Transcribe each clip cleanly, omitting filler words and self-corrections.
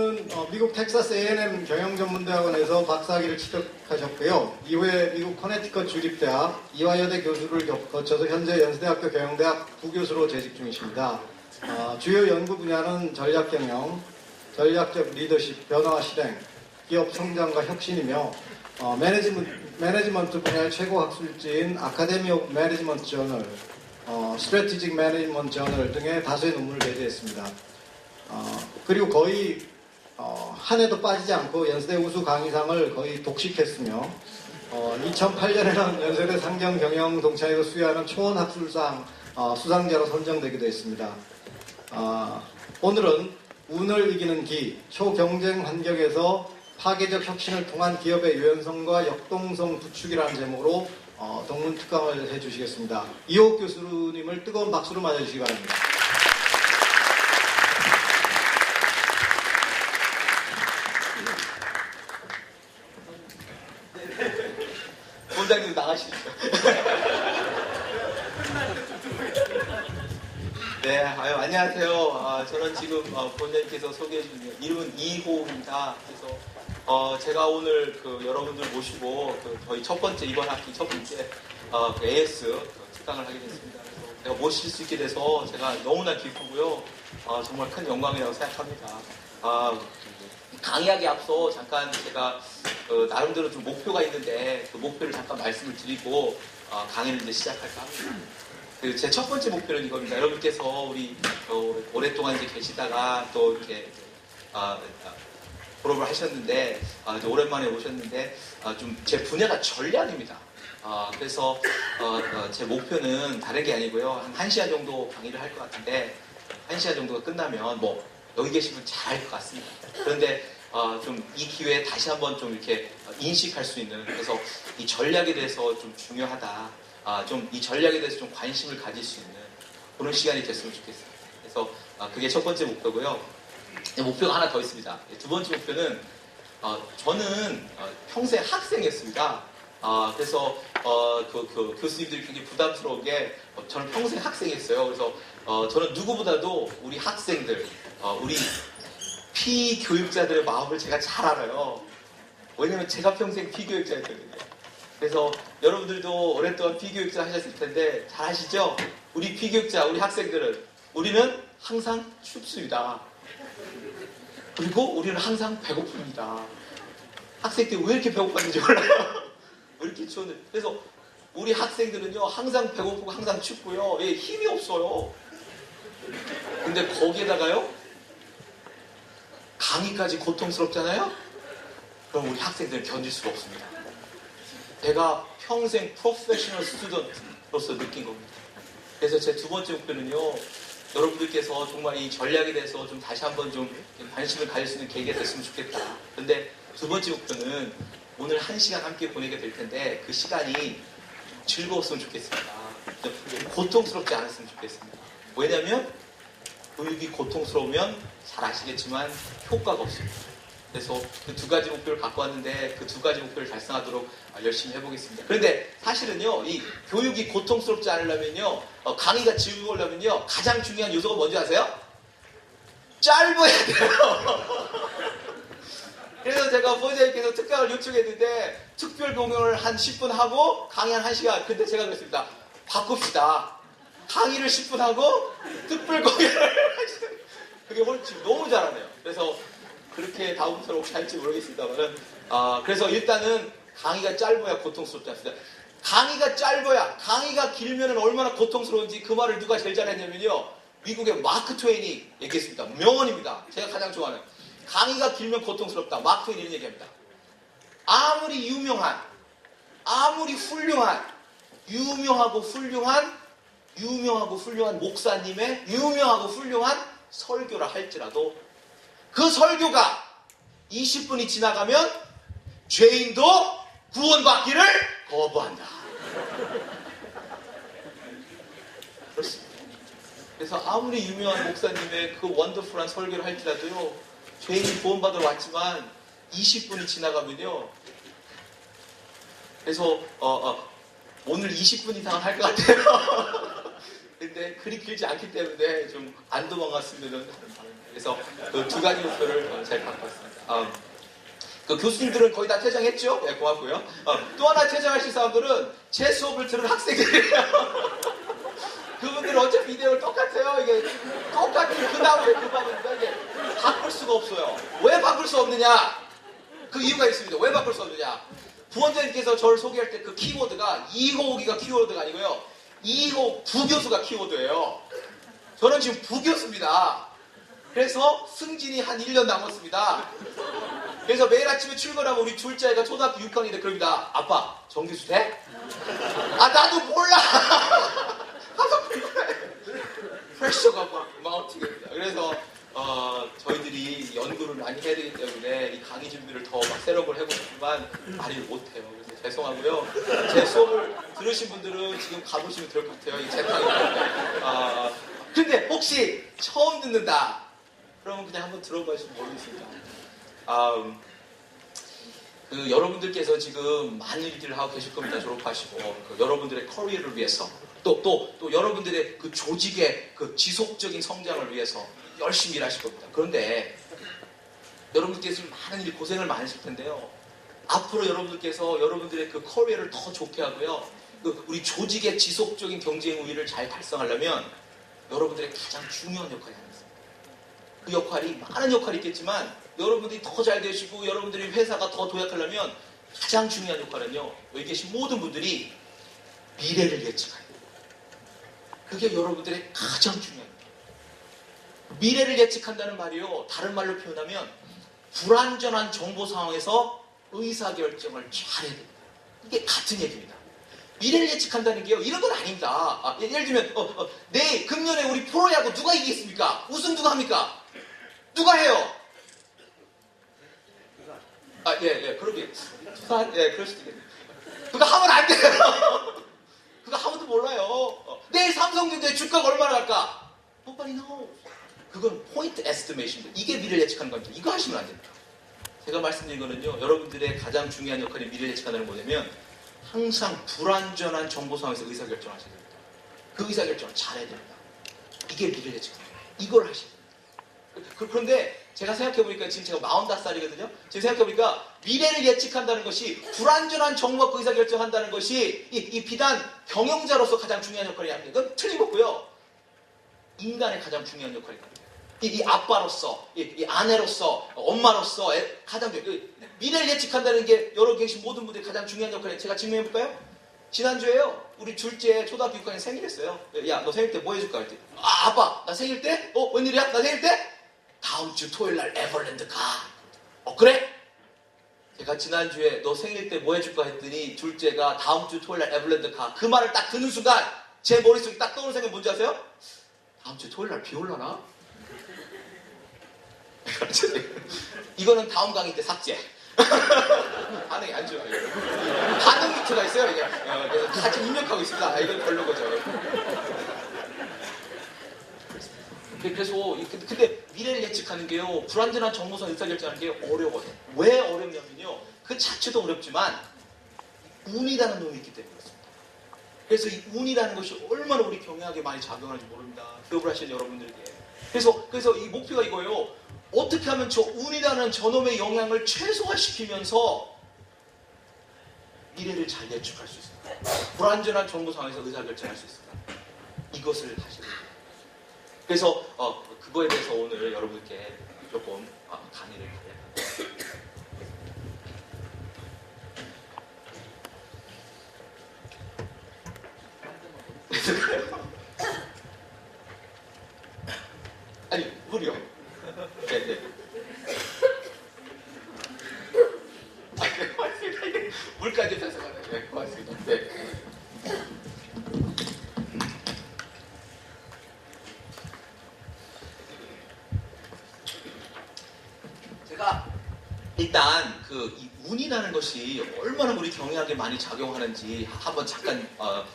교수는 미국 텍사스 A&M 경영전문대학원에서 박사학위를 취득하셨고요. 이후에 미국 커네티컷 주립대학 이화여대 교수를 거쳐서 현재 연세대학교 경영대학 부교수로 재직 중이십니다. 주요 연구 분야는 전략경영, 전략적 리더십, 변화 실행, 기업 성장과 혁신이며 매니지먼트 분야의 최고 학술지인 아카데미 오브 매니지먼트 저널, 스트래티직 매니지먼트 저널 등의 다수의 논문을 게재했습니다. 그리고 거의 한 해도 빠지지 않고 연세대 우수 강의상을 거의 독식했으며 2008년에는 연세대 상경경영동창회에서 수여하는 초원학술상 수상자로 선정되기도 했습니다. 오늘은 운을 이기는 기, 초경쟁 환경에서 파괴적 혁신을 통한 기업의 유연성과 역동성 구축이라는 제목으로 동문 특강을 해주시겠습니다. 이호욱 교수님을 뜨거운 박수로 맞아주시기 바랍니다. 본장님 나가시죠. 네, 안녕하세요. 저는 지금 본장님께서 소개해 주신 이름은 이호욱입니다. 그래서 제가 오늘 여러분들 모시고 저희 첫 번째 이번 학기 첫 번째 AS 특강을 하게 됐습니다. 그래서 제가 모실 수 있게 돼서 제가 너무나 기쁘고요. 정말 큰 영광이라고 생각합니다. 강의하기 앞서 잠깐 제가 나름대로 좀 목표가 있는데 그 목표를 잠깐 말씀을 드리고 강의를 이제 시작할까 합니다. 제 첫 번째 목표는 이겁니다. 여러분께서 우리 오랫동안 이제 계시다가 또 이렇게 졸업을 하셨는데 이제 오랜만에 오셨는데 좀 제 분야가 전략입니다. 그래서 제 목표는 다른 게 아니고요. 한 1시간 정도 강의를 할 것 같은데 1시간 정도가 끝나면 뭐 여기 계신 분 잘 할 것 같습니다. 그런데 좀 이 기회에 다시 한번 좀 이렇게 인식할 수 있는, 그래서 이 전략에 대해서 좀 중요하다, 좀 이 전략에 대해서 좀 관심을 가질 수 있는 그런 시간이 됐으면 좋겠습니다. 그래서 그게 첫 번째 목표고요. 목표가 하나 더 있습니다. 두 번째 목표는 저는 평생 학생이었습니다. 그래서 교수님들이 굉장히 부담스러운 게 저는 평생 학생이었어요. 그래서 저는 누구보다도 우리 학생들, 우리 피교육자들의 마음을 제가 잘 알아요. 왜냐면 제가 평생 피교육자였거든요. 그래서 여러분들도 오랫동안 피교육자 하셨을 텐데 잘 아시죠? 우리 피교육자, 우리 학생들은 우리는 항상 춥습니다. 그리고 우리는 항상 배고픕니다. 학생 때 왜 이렇게 배고팠는지 몰라요. 왜 이렇게 추웠는지. 그래서 우리 학생들은요 항상 배고프고 항상 춥고요. 힘이 없어요. 근데 거기에다가요 강의까지 고통스럽잖아요? 그럼 우리 학생들은 견딜 수가 없습니다. 제가 평생 프로페셔널 스튜던트로서 느낀 겁니다. 그래서 제 두 번째 목표는요, 여러분들께서 정말 이 전략에 대해서 좀 다시 한번 좀 관심을 가질 수 있는 계기가 됐으면 좋겠다. 그런데 두 번째 목표는 오늘 1시간 함께 보내게 될 텐데 그 시간이 즐거웠으면 좋겠습니다. 고통스럽지 않았으면 좋겠습니다. 왜냐하면 교육이 고통스러우면 잘 아시겠지만 효과가 없습니다. 그래서 그 두 가지 목표를 갖고 왔는데 그 두 가지 목표를 달성하도록 열심히 해보겠습니다. 그런데 사실은요, 이 교육이 고통스럽지 않으려면요, 강의가 즐거우려면요, 가장 중요한 요소가 뭔지 아세요? 짧아야 돼요. 그래서 제가 보호자님께서 특강을 요청했는데 특별 공연을 한 10분 하고 강의 한 1시간. 근데 제가 그랬습니다. 바꿉시다. 강의를 10분 하고 특별 공연을 하시는. 그게 지금 너무 잘하네요. 그래서 그렇게 다음부터 혹시 할지 모르겠습니다만은 그래서 일단은 강의가 짧아야 고통스럽지 않습니다. 강의가 짧아야, 강의가 길면은 얼마나 고통스러운지 그 말을 누가 제일 잘했냐면요, 미국의 마크 트웨인이 얘기했습니다. 명언입니다. 제가 가장 좋아하는. 강의가 길면 고통스럽다. 마크 트웨인이 이런 얘기합니다. 아무리 유명한, 아무리 훌륭한, 유명하고 훌륭한 목사님의 유명하고 훌륭한 설교라 할지라도 그 설교가 20분이 지나가면 죄인도 구원받기를 거부한다. 그렇습니다. 그래서 아무리 유명한 목사님의 그 원더풀한 설교를 할지라도요, 죄인이 구원받으러 왔지만 20분이 지나가면요, 그래서 오늘 20분 이상은 할 것 같아요. 근데 그리 길지 않기 때문에 좀 안 도망갔으면 하는 바람입니다. 그래서 그 두 가지 목표를 잘 갖고 있습니다. 그 교수님들은 거의 다 퇴장했죠? 네, 고맙고요. 또 하나 퇴장하실 사람들은 제 수업을 들은 학생들이에요. 그분들은 어차피 이대로 똑같아요. 이게 똑같은 그 다음에 그 밥인데 이게 바꿀 수가 없어요. 왜 바꿀 수 없느냐? 그 이유가 있습니다. 왜 바꿀 수 없느냐? 부원장님께서 저를 소개할 때 그 키워드가 이호기가 키워드가 아니고요. 이호 부교수가 키워드예요. 저는 지금 부교수입니다. 그래서 승진이 한 1년 남았습니다. 그래서 매일 아침에 출근하면 우리 둘째 아이가 초등학교 6학년인데 그럽니다. 아빠, 정규수 돼? 아, 나도 몰라! 가서 궁금해. 프레셔가 막 마운팅이 됩니다. 그래서 저희들이 연구를 많이 해야 되기 때문에 이 강의 준비를 더 막 셋업을 해보고 싶지만 많이 못해요. 그래서 죄송하고요. 제 수업을 들으신 분들은 지금 가보시면 될 것 같아요. 이 재탕이. 근데 혹시 처음 듣는다. 그러면 그냥 한번 들어봐 주시면 모르겠습니다. 그 여러분들께서 지금 많은 일들을 하고 계실 겁니다. 졸업하시고 그 여러분들의 커리어를 위해서 또 여러분들의 그 조직의 그 지속적인 성장을 위해서 열심히 일하실 겁니다. 그런데 여러분들께서 많은 일 고생을 많으실 텐데요. 앞으로 여러분들께서 여러분들의 그 커리어를 더 좋게 하고요. 그 우리 조직의 지속적인 경쟁 우위를 잘 달성하려면 여러분들의 가장 중요한 역할이 하나 있습니다. 그 역할이 많은 역할이 있겠지만 여러분들이 더 잘 되시고 여러분들이 회사가 더 도약하려면 가장 중요한 역할은요. 여기 계신 모든 분들이 미래를 예측하는 거예요. 그게 여러분들의 가장 중요한 거예요. 미래를 예측한다는 말이요. 다른 말로 표현하면 불완전한 정보 상황에서 의사결정을 잘해야 됩니다. 이게 같은 얘기입니다. 미래를 예측한다는 게요. 이런 건 아닙니다. 예를 들면 내일 금년에 우리 프로야구 누가 이기겠습니까? 우승 누가 합니까? 누가 해요? 그러게. 그럴 수도 있겠네요. 그거 하면 안 돼요. 그거 아무도 몰라요. 내일 삼성전자의 주가가 얼마나 갈까? Nobody knows. 그건 포인트 에스티메이션입니다. 이게 미래를 예측하는 겁니다. 이거 하시면 안 됩니다. 제가 말씀드린 거는요. 여러분들의 가장 중요한 역할이 미래를 예측한다는 건 뭐냐면 항상 불완전한 정보 상황에서 의사결정하셔야 됩니다. 그 의사결정을 잘해야 됩니다. 이게 미래를 예측하는 거예요. 이걸 하셔야 됩니다. 그런데 제가 생각해보니까 지금 제가 45살이거든요. 지금 생각해보니까 미래를 예측한다는 것이 불완전한 정보와 그 의사결정한다는 것이 이 비단 경영자로서 가장 중요한 역할이 아닙니다. 그건 틀린 거고요. 인간의 가장 중요한 역할이 됩니다. 이 아빠로서, 이 아내로서, 엄마로서 가장 미래를 예측한다는 게 여러 계신 모든 분들이 가장 중요한 역할이에요. 제가 증명해볼까요? 지난주에요. 우리 둘째 초등학교 6학년 생일했어요. 야, 너 생일 때 뭐 해줄까? 할때 아빠, 나 생일 때? 웬일이야? 나 생일 때? 다음 주 토요일 날 에버랜드 가. 그래? 제가 지난주에 너 생일 때 뭐 해줄까 했더니 둘째가 다음 주 토요일 날 에버랜드 가. 그 말을 딱 듣는 순간 제 머릿속에 딱 떠오르는 생각이 뭔지 아세요? 다음 주 토요일 날 비 올라나? 이거는 다음 강의 때 삭제. 반응이 안 좋아요. 반응 미트가 있어요. 이게. 그래서 다 지금 입력하고 있습니다. 이건 별로거죠. 그래서 근데 미래를 예측하는 게요. 불완전한 정보상 의사결정하는 게 어려워요. 왜 어렵냐면요. 그 자체도 어렵지만 운이라는 놈이 있기 때문에 그렇습니다. 그래서 이 운이라는 것이 얼마나 우리 경영학에 많이 작용하는지 모릅니다. 기업을 하시는 여러분들에게. 그래서 이 목표가 이거예요. 어떻게 하면 저 운이라는 저놈의 영향을 최소화시키면서 미래를 잘 예측할 수 있을까? 불완전한 정보 상황에서 의사결정할 수 있을까? 이것을 하셔야 됩니다. 그래서 그거에 대해서 오늘 여러분께 조금 강의를 하려고 아니, 물이요. 네. 고맙습니다. 물까지 뺏어가네요. 네, 고맙습니다. 네. 제가 일단 이 운이라는 것이 얼마나 우리 경영학에 많이 작용하는지 한번 잠깐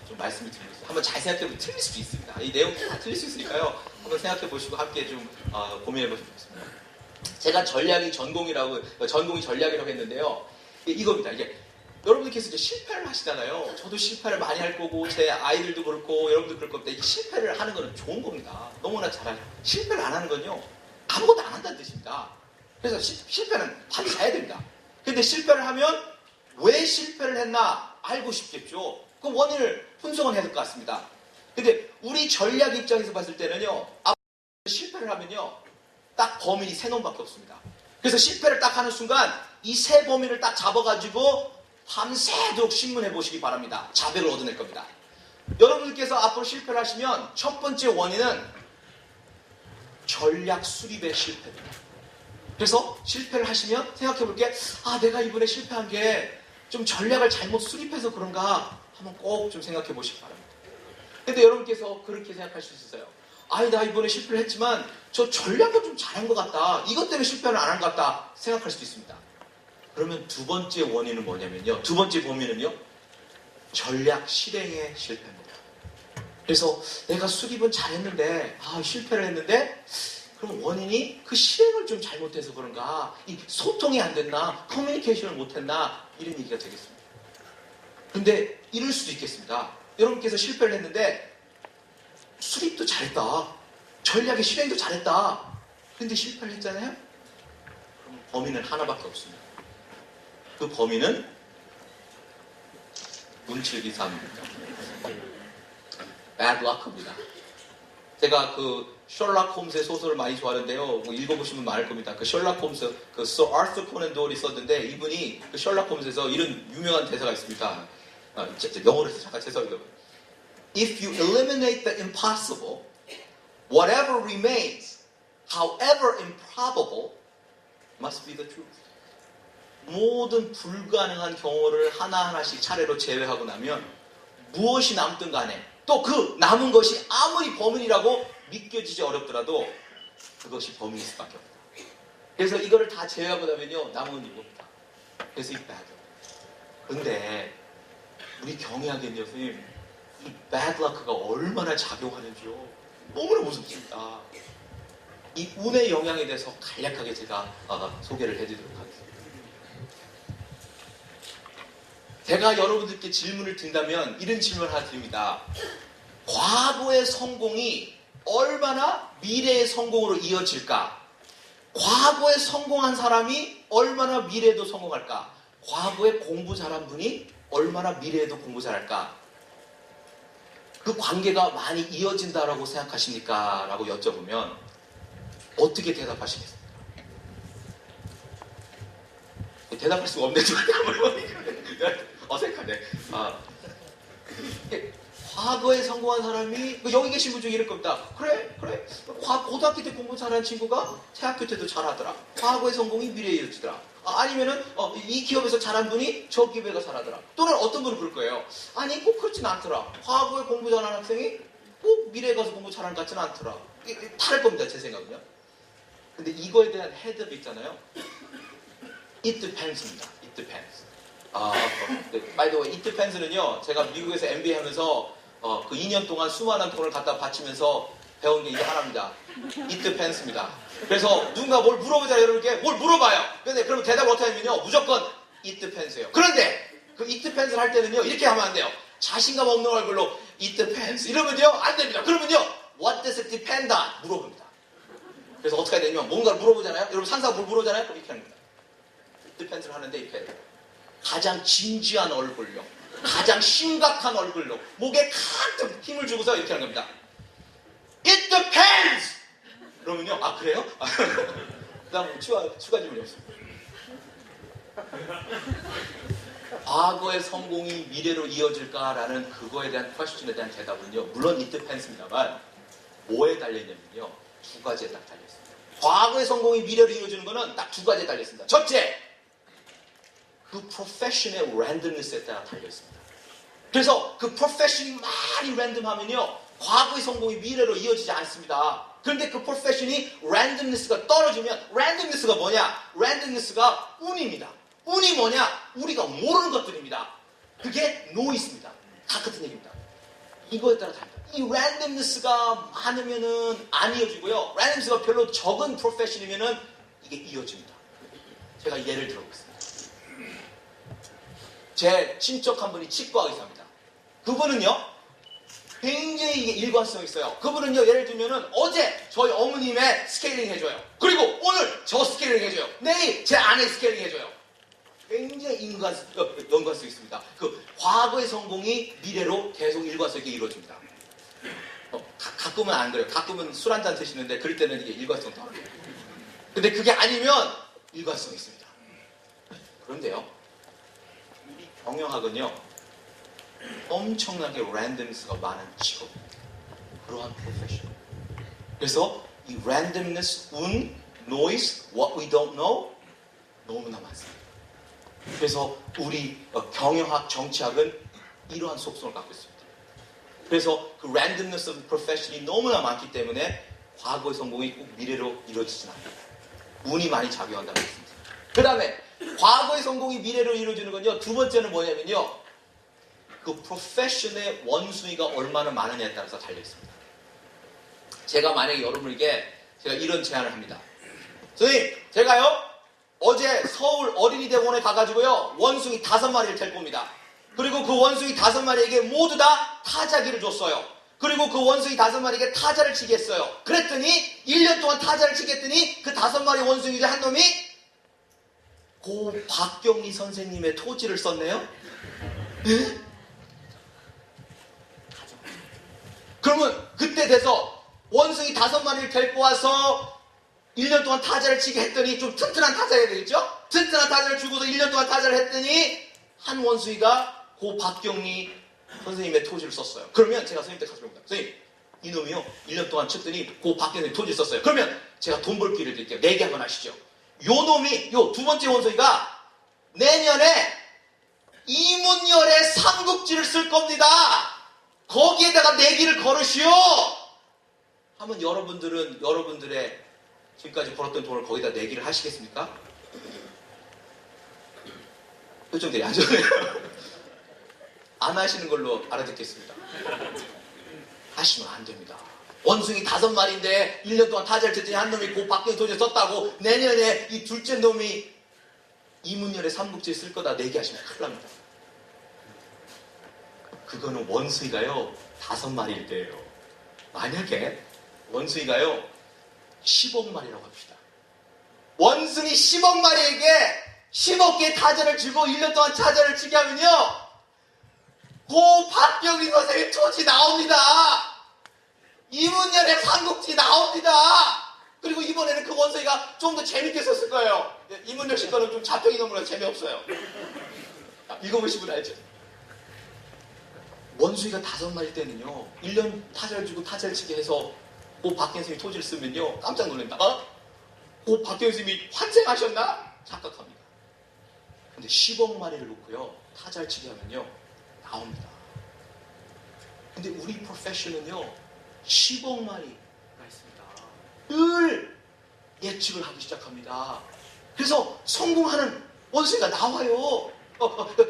좀 말씀을 드리겠습니다. 한번 잘 생각해보면 틀릴 수도 있습니다. 이 내용 다 틀릴 수 있으니까요. 한번 생각해 보시고 함께 좀 고민해 보시면 좋겠습니다. 제가 전공이 전략이라고 했는데요. 이겁니다. 이게 여러분들께서 이제 실패를 하시잖아요. 저도 실패를 많이 할 거고 제 아이들도 그렇고 여러분도 그럴 겁니다. 이 실패를 하는 거는 좋은 겁니다. 너무나 잘하죠. 실패를 안 하는 건요. 아무것도 안 한다는 뜻입니다. 그래서 실패는 반드시 해야 됩니다. 근데 실패를 하면 왜 실패를 했나 알고 싶겠죠. 그 원인을 분석은 해야 될 것 같습니다. 근데 우리 전략 입장에서 봤을 때는요, 실패를 하면요, 딱 범인이 세 놈밖에 없습니다. 그래서 실패를 딱 하는 순간 이 세 범인을 딱 잡아가지고 밤새도록 신문해 보시기 바랍니다. 자백을 얻어낼 겁니다. 여러분들께서 앞으로 실패를 하시면 첫 번째 원인은 전략 수립의 실패입니다. 그래서 실패를 하시면 생각해 볼게, 내가 이번에 실패한 게 좀 전략을 잘못 수립해서 그런가 한번 꼭 좀 생각해 보시기 바랍니다. 근데 여러분께서 그렇게 생각할 수 있어요. 나 이번에 실패를 했지만 저 전략을 좀 잘한 것 같다. 이것 때문에 실패를 안 한 것 같다 생각할 수도 있습니다. 그러면 두 번째 원인은 뭐냐면요. 두 번째 범위는요. 전략 실행의 실패입니다. 그래서 내가 수립은 잘했는데 실패를 했는데 그럼 원인이 그 실행을 좀 잘못해서 그런가, 이 소통이 안 됐나, 커뮤니케이션을 못했나, 이런 얘기가 되겠습니다. 근데 이럴 수도 있겠습니다. 여러분께서 실패를 했는데 수립도 잘했다, 전략의 실행도 잘했다, 근데 실패를 했잖아요. 그럼 범인은 하나밖에 없습니다. 그 범인은 문칠기사입니다. bad luck입니다. 제가 그 셜록 홈스의 소설을 많이 좋아하는데요. 읽어보시면 많을 겁니다. 그 셜록 홈스, 그 Sir Arthur Conan Doyle이 썼는데 이분이 그 셜록 홈스에서 이런 유명한 대사가 있습니다. 영어로 해서 잠깐 죄송합니다. If you eliminate the impossible, whatever remains, however improbable, must be the truth. 모든 불가능한 경우를 하나하나씩 차례로 제외하고 나면 무엇이 남든 간에 또 그 남은 것이 아무리 범인이라고 믿겨지지 어렵더라도 그것이 범인일 수밖에 없다. 그래서 이거를 다 제외하고 나면요, 남은 건 이겁니다. 그래서 이 bad. 근데 우리 경외하겠네요, 선생님. 이 bad luck가 얼마나 작용하는지요. 너무나 무섭습니다. 이 운의 영향에 대해서 간략하게 제가 소개를 해드리도록 하겠습니다. 제가 여러분들께 질문을 든다면 이런 질문을 하나 드립니다. 과거의 성공이 얼마나 미래의 성공으로 이어질까? 과거에 성공한 사람이 얼마나 미래에도 성공할까? 과거에 공부 잘한 분이 얼마나 미래에도 공부 잘할까? 그 관계가 많이 이어진다라고 생각하십니까? 라고 여쭤보면 어떻게 대답하시겠습니까? 대답할 수가 없네. 어색하네. 과거에 성공한 사람이 여기 계신 분 중에 이럴 겁니다. 그래. 고등학교 때 공부 잘하는 친구가 대학교 때도 잘하더라. 과거의 성공이 미래에 이어지더라. 아니면은 이 기업에서 잘한 분이 저 기업에서 잘하더라. 또는 어떤 분은 그럴 거예요. 아니 꼭 그렇진 않더라. 과거에 공부 잘하는 학생이 꼭 미래에 가서 공부 잘하는 것 같지는 않더라. 다를 겁니다, 제 생각은요. 근데 이거에 대한 헤드업 있잖아요. It depends입니다. It depends. by the way, it depends는요, 제가 미국에서 MBA 하면서 그 2년 동안 수많은 돈을 갖다 바치면서 배운 게 이게 하나입니다. It depends입니다. 그래서 누군가 뭘 물어보자, 여러분께 뭘 물어봐요. 근데 그러면 대답을 어떻게 하면요, 무조건 It depends예요. 그런데 그 It depends를 할 때는요, 이렇게 하면 안 돼요. 자신감 없는 얼굴로 It depends 이러면요, 안 됩니다. 그러면요, What does it depend on? 물어봅니다. 그래서 어떻게 해야 되냐면 뭔가를 물어보잖아요. 여러분 상사가 뭘 물어보잖아요. 그럼 이렇게 하는 겁니다. It depends를 하는데 이렇게 해요. 가장 진지한 얼굴로, 가장 심각한 얼굴로, 목에 가득 힘을 주고서 이렇게 하는 겁니다. It depends! 그러면요, 그래요? 그 다음 추가 질문이 없습니다. 과거의 성공이 미래로 이어질까라는 그거에 대한 퀘스천에 대한 대답은요, 물론 it depends입니다만 뭐에 달려있냐면요, 두 가지에 딱 달려있습니다. 과거의 성공이 미래로 이어지는 거는 딱 두 가지에 달려있습니다. 첫째, 그 프로페션의 랜덤니스에 따라 달려있습니다. 그래서 그 프로페션이 많이 랜덤하면요, 과거의 성공이 미래로 이어지지 않습니다. 그런데 그 프로페션이 랜덤니스가 떨어지면, 랜덤니스가 뭐냐? 랜덤니스가 운입니다. 운이 뭐냐? 우리가 모르는 것들입니다. 그게 노이스입니다. 다 같은 얘기입니다. 이거에 따라 다릅니다. 이 랜덤니스가 많으면은 안 이어지고요, 랜덤니스가 별로 적은 프로페션이면은 이게 이어집니다. 제가 예를 들어보겠습니다. 제 친척 한 분이 치과 의사입니다. 그분은요, 굉장히 이게 일관성이 있어요. 그분은요, 예를 들면은 어제 저희 어머님의 스케일링 해줘요. 그리고 오늘 저 스케일링 해줘요. 내일 제 아내 스케일링 해줘요. 굉장히 연관성이 있습니다. 그 과거의 성공이 미래로 계속 일관성 있게 이루어집니다. 가끔은 안 그래요. 가끔은 술 한잔 드시는데 그럴 때는 이게 일관성 떨어져요. 근데 그게 아니면 일관성이 있습니다. 그런데요, 우리 경영학은요, 엄청나게 랜덤스가 많은 직업입니다. 그러한 프로페션. 그래서 이 랜덤니스, 운, 노이즈, what we don't know 너무나 많습니다. 그래서 우리 경영학, 정치학은 이러한 속성을 갖고 있습니다. 그래서 그 랜덤니스 오브 프로페션이 너무나 많기 때문에 과거의 성공이 꼭 미래로 이루어지진 않아요. 운이 많이 작용한다고 했습니다. 그 다음에 과거의 성공이 미래로 이루어지는 건요, 두 번째는 뭐냐면요, 그 프로페션의 원수위가 얼마나 많으냐에 따라서 달려있습니다. 제가 만약에 여러분에게 제가 이런 제안을 합니다. 선생님, 제가요 어제 서울 어린이대공원에 가가지고요 원숭이 5마리를 데리고 옵니다. 그리고 그 원숭이 5마리에게 모두 다 타자기를 줬어요. 그리고 그 원숭이 5마리에게 타자를 치게 했어요. 그랬더니 1년 동안 타자를 치게 했더니 그 5마리 원숭이 중 한 놈이 고 박경리 선생님의 토지를 썼네요. 네? 그러면 그때 돼서 원숭이 5마리를 데리고 와서 1년 동안 타자를 치게 했더니 좀 튼튼한 타자가 되겠죠? 튼튼한 타자를 주고서 1년 동안 타자를 했더니 한 원숭이가 고 박경리 선생님의 토지를 썼어요. 그러면 제가 선생님한테 가서 물어봅니다. 선생님, 이놈이요 1년 동안 쳤더니 고 박경리 토지를 썼어요. 그러면 제가 돈 벌 기회를 드릴게요. 내기 한번 하시죠. 요 놈이, 요 두 번째 원숭이가 내년에 이문열의 삼국지를 쓸 겁니다. 거기에다가 내기를 걸으시오. 하면 여러분들은 여러분들의 지금까지 벌었던 돈을 거기다 내기를 하시겠습니까? 표정들이 안 좋네요. 안 하시는 걸로 알아듣겠습니다. 하시면 안 됩니다. 원숭이 5마리인데 1년 동안 타자를 쳤더니 한 놈이 고 박경리 토지를 썼다고 내년에 이 둘째 놈이 이문열의 삼국지를 쓸 거다 내기하시면 큰일 납니다. 그거는 원숭이가요 5마리일 때예요. 만약에 원숭이가요 10억 마리라고 합시다. 원숭이 10억 마리에게 10억 개의 타자를 주고 1년 동안 타자를 치게 하면요 고 박경리 선생님 토지 나옵니다. 이문열의 삼국지 나옵니다. 그리고 이번에는 그 원숭이가 좀 더 재밌게 썼을 거예요. 이문열 씨 거는 좀 자평이 너무나 재미없어요. 읽어보신 분 알죠? 원숭이가 5마리일 때는요 1년 타자를 주고 타자를 치게 해서 고 박경리 선생님이 토지를 쓰면요 깜짝 놀랍니다. 고 박경리 선생님이 환생하셨나? 착각합니다. 근데 10억 마리를 놓고요 타자를 치게 하면요 나옵니다. 근데 우리 프로페션은요 10억 마리가 있습니다. 늘 예측을 하기 시작합니다. 그래서 성공하는 원숭이가 나와요.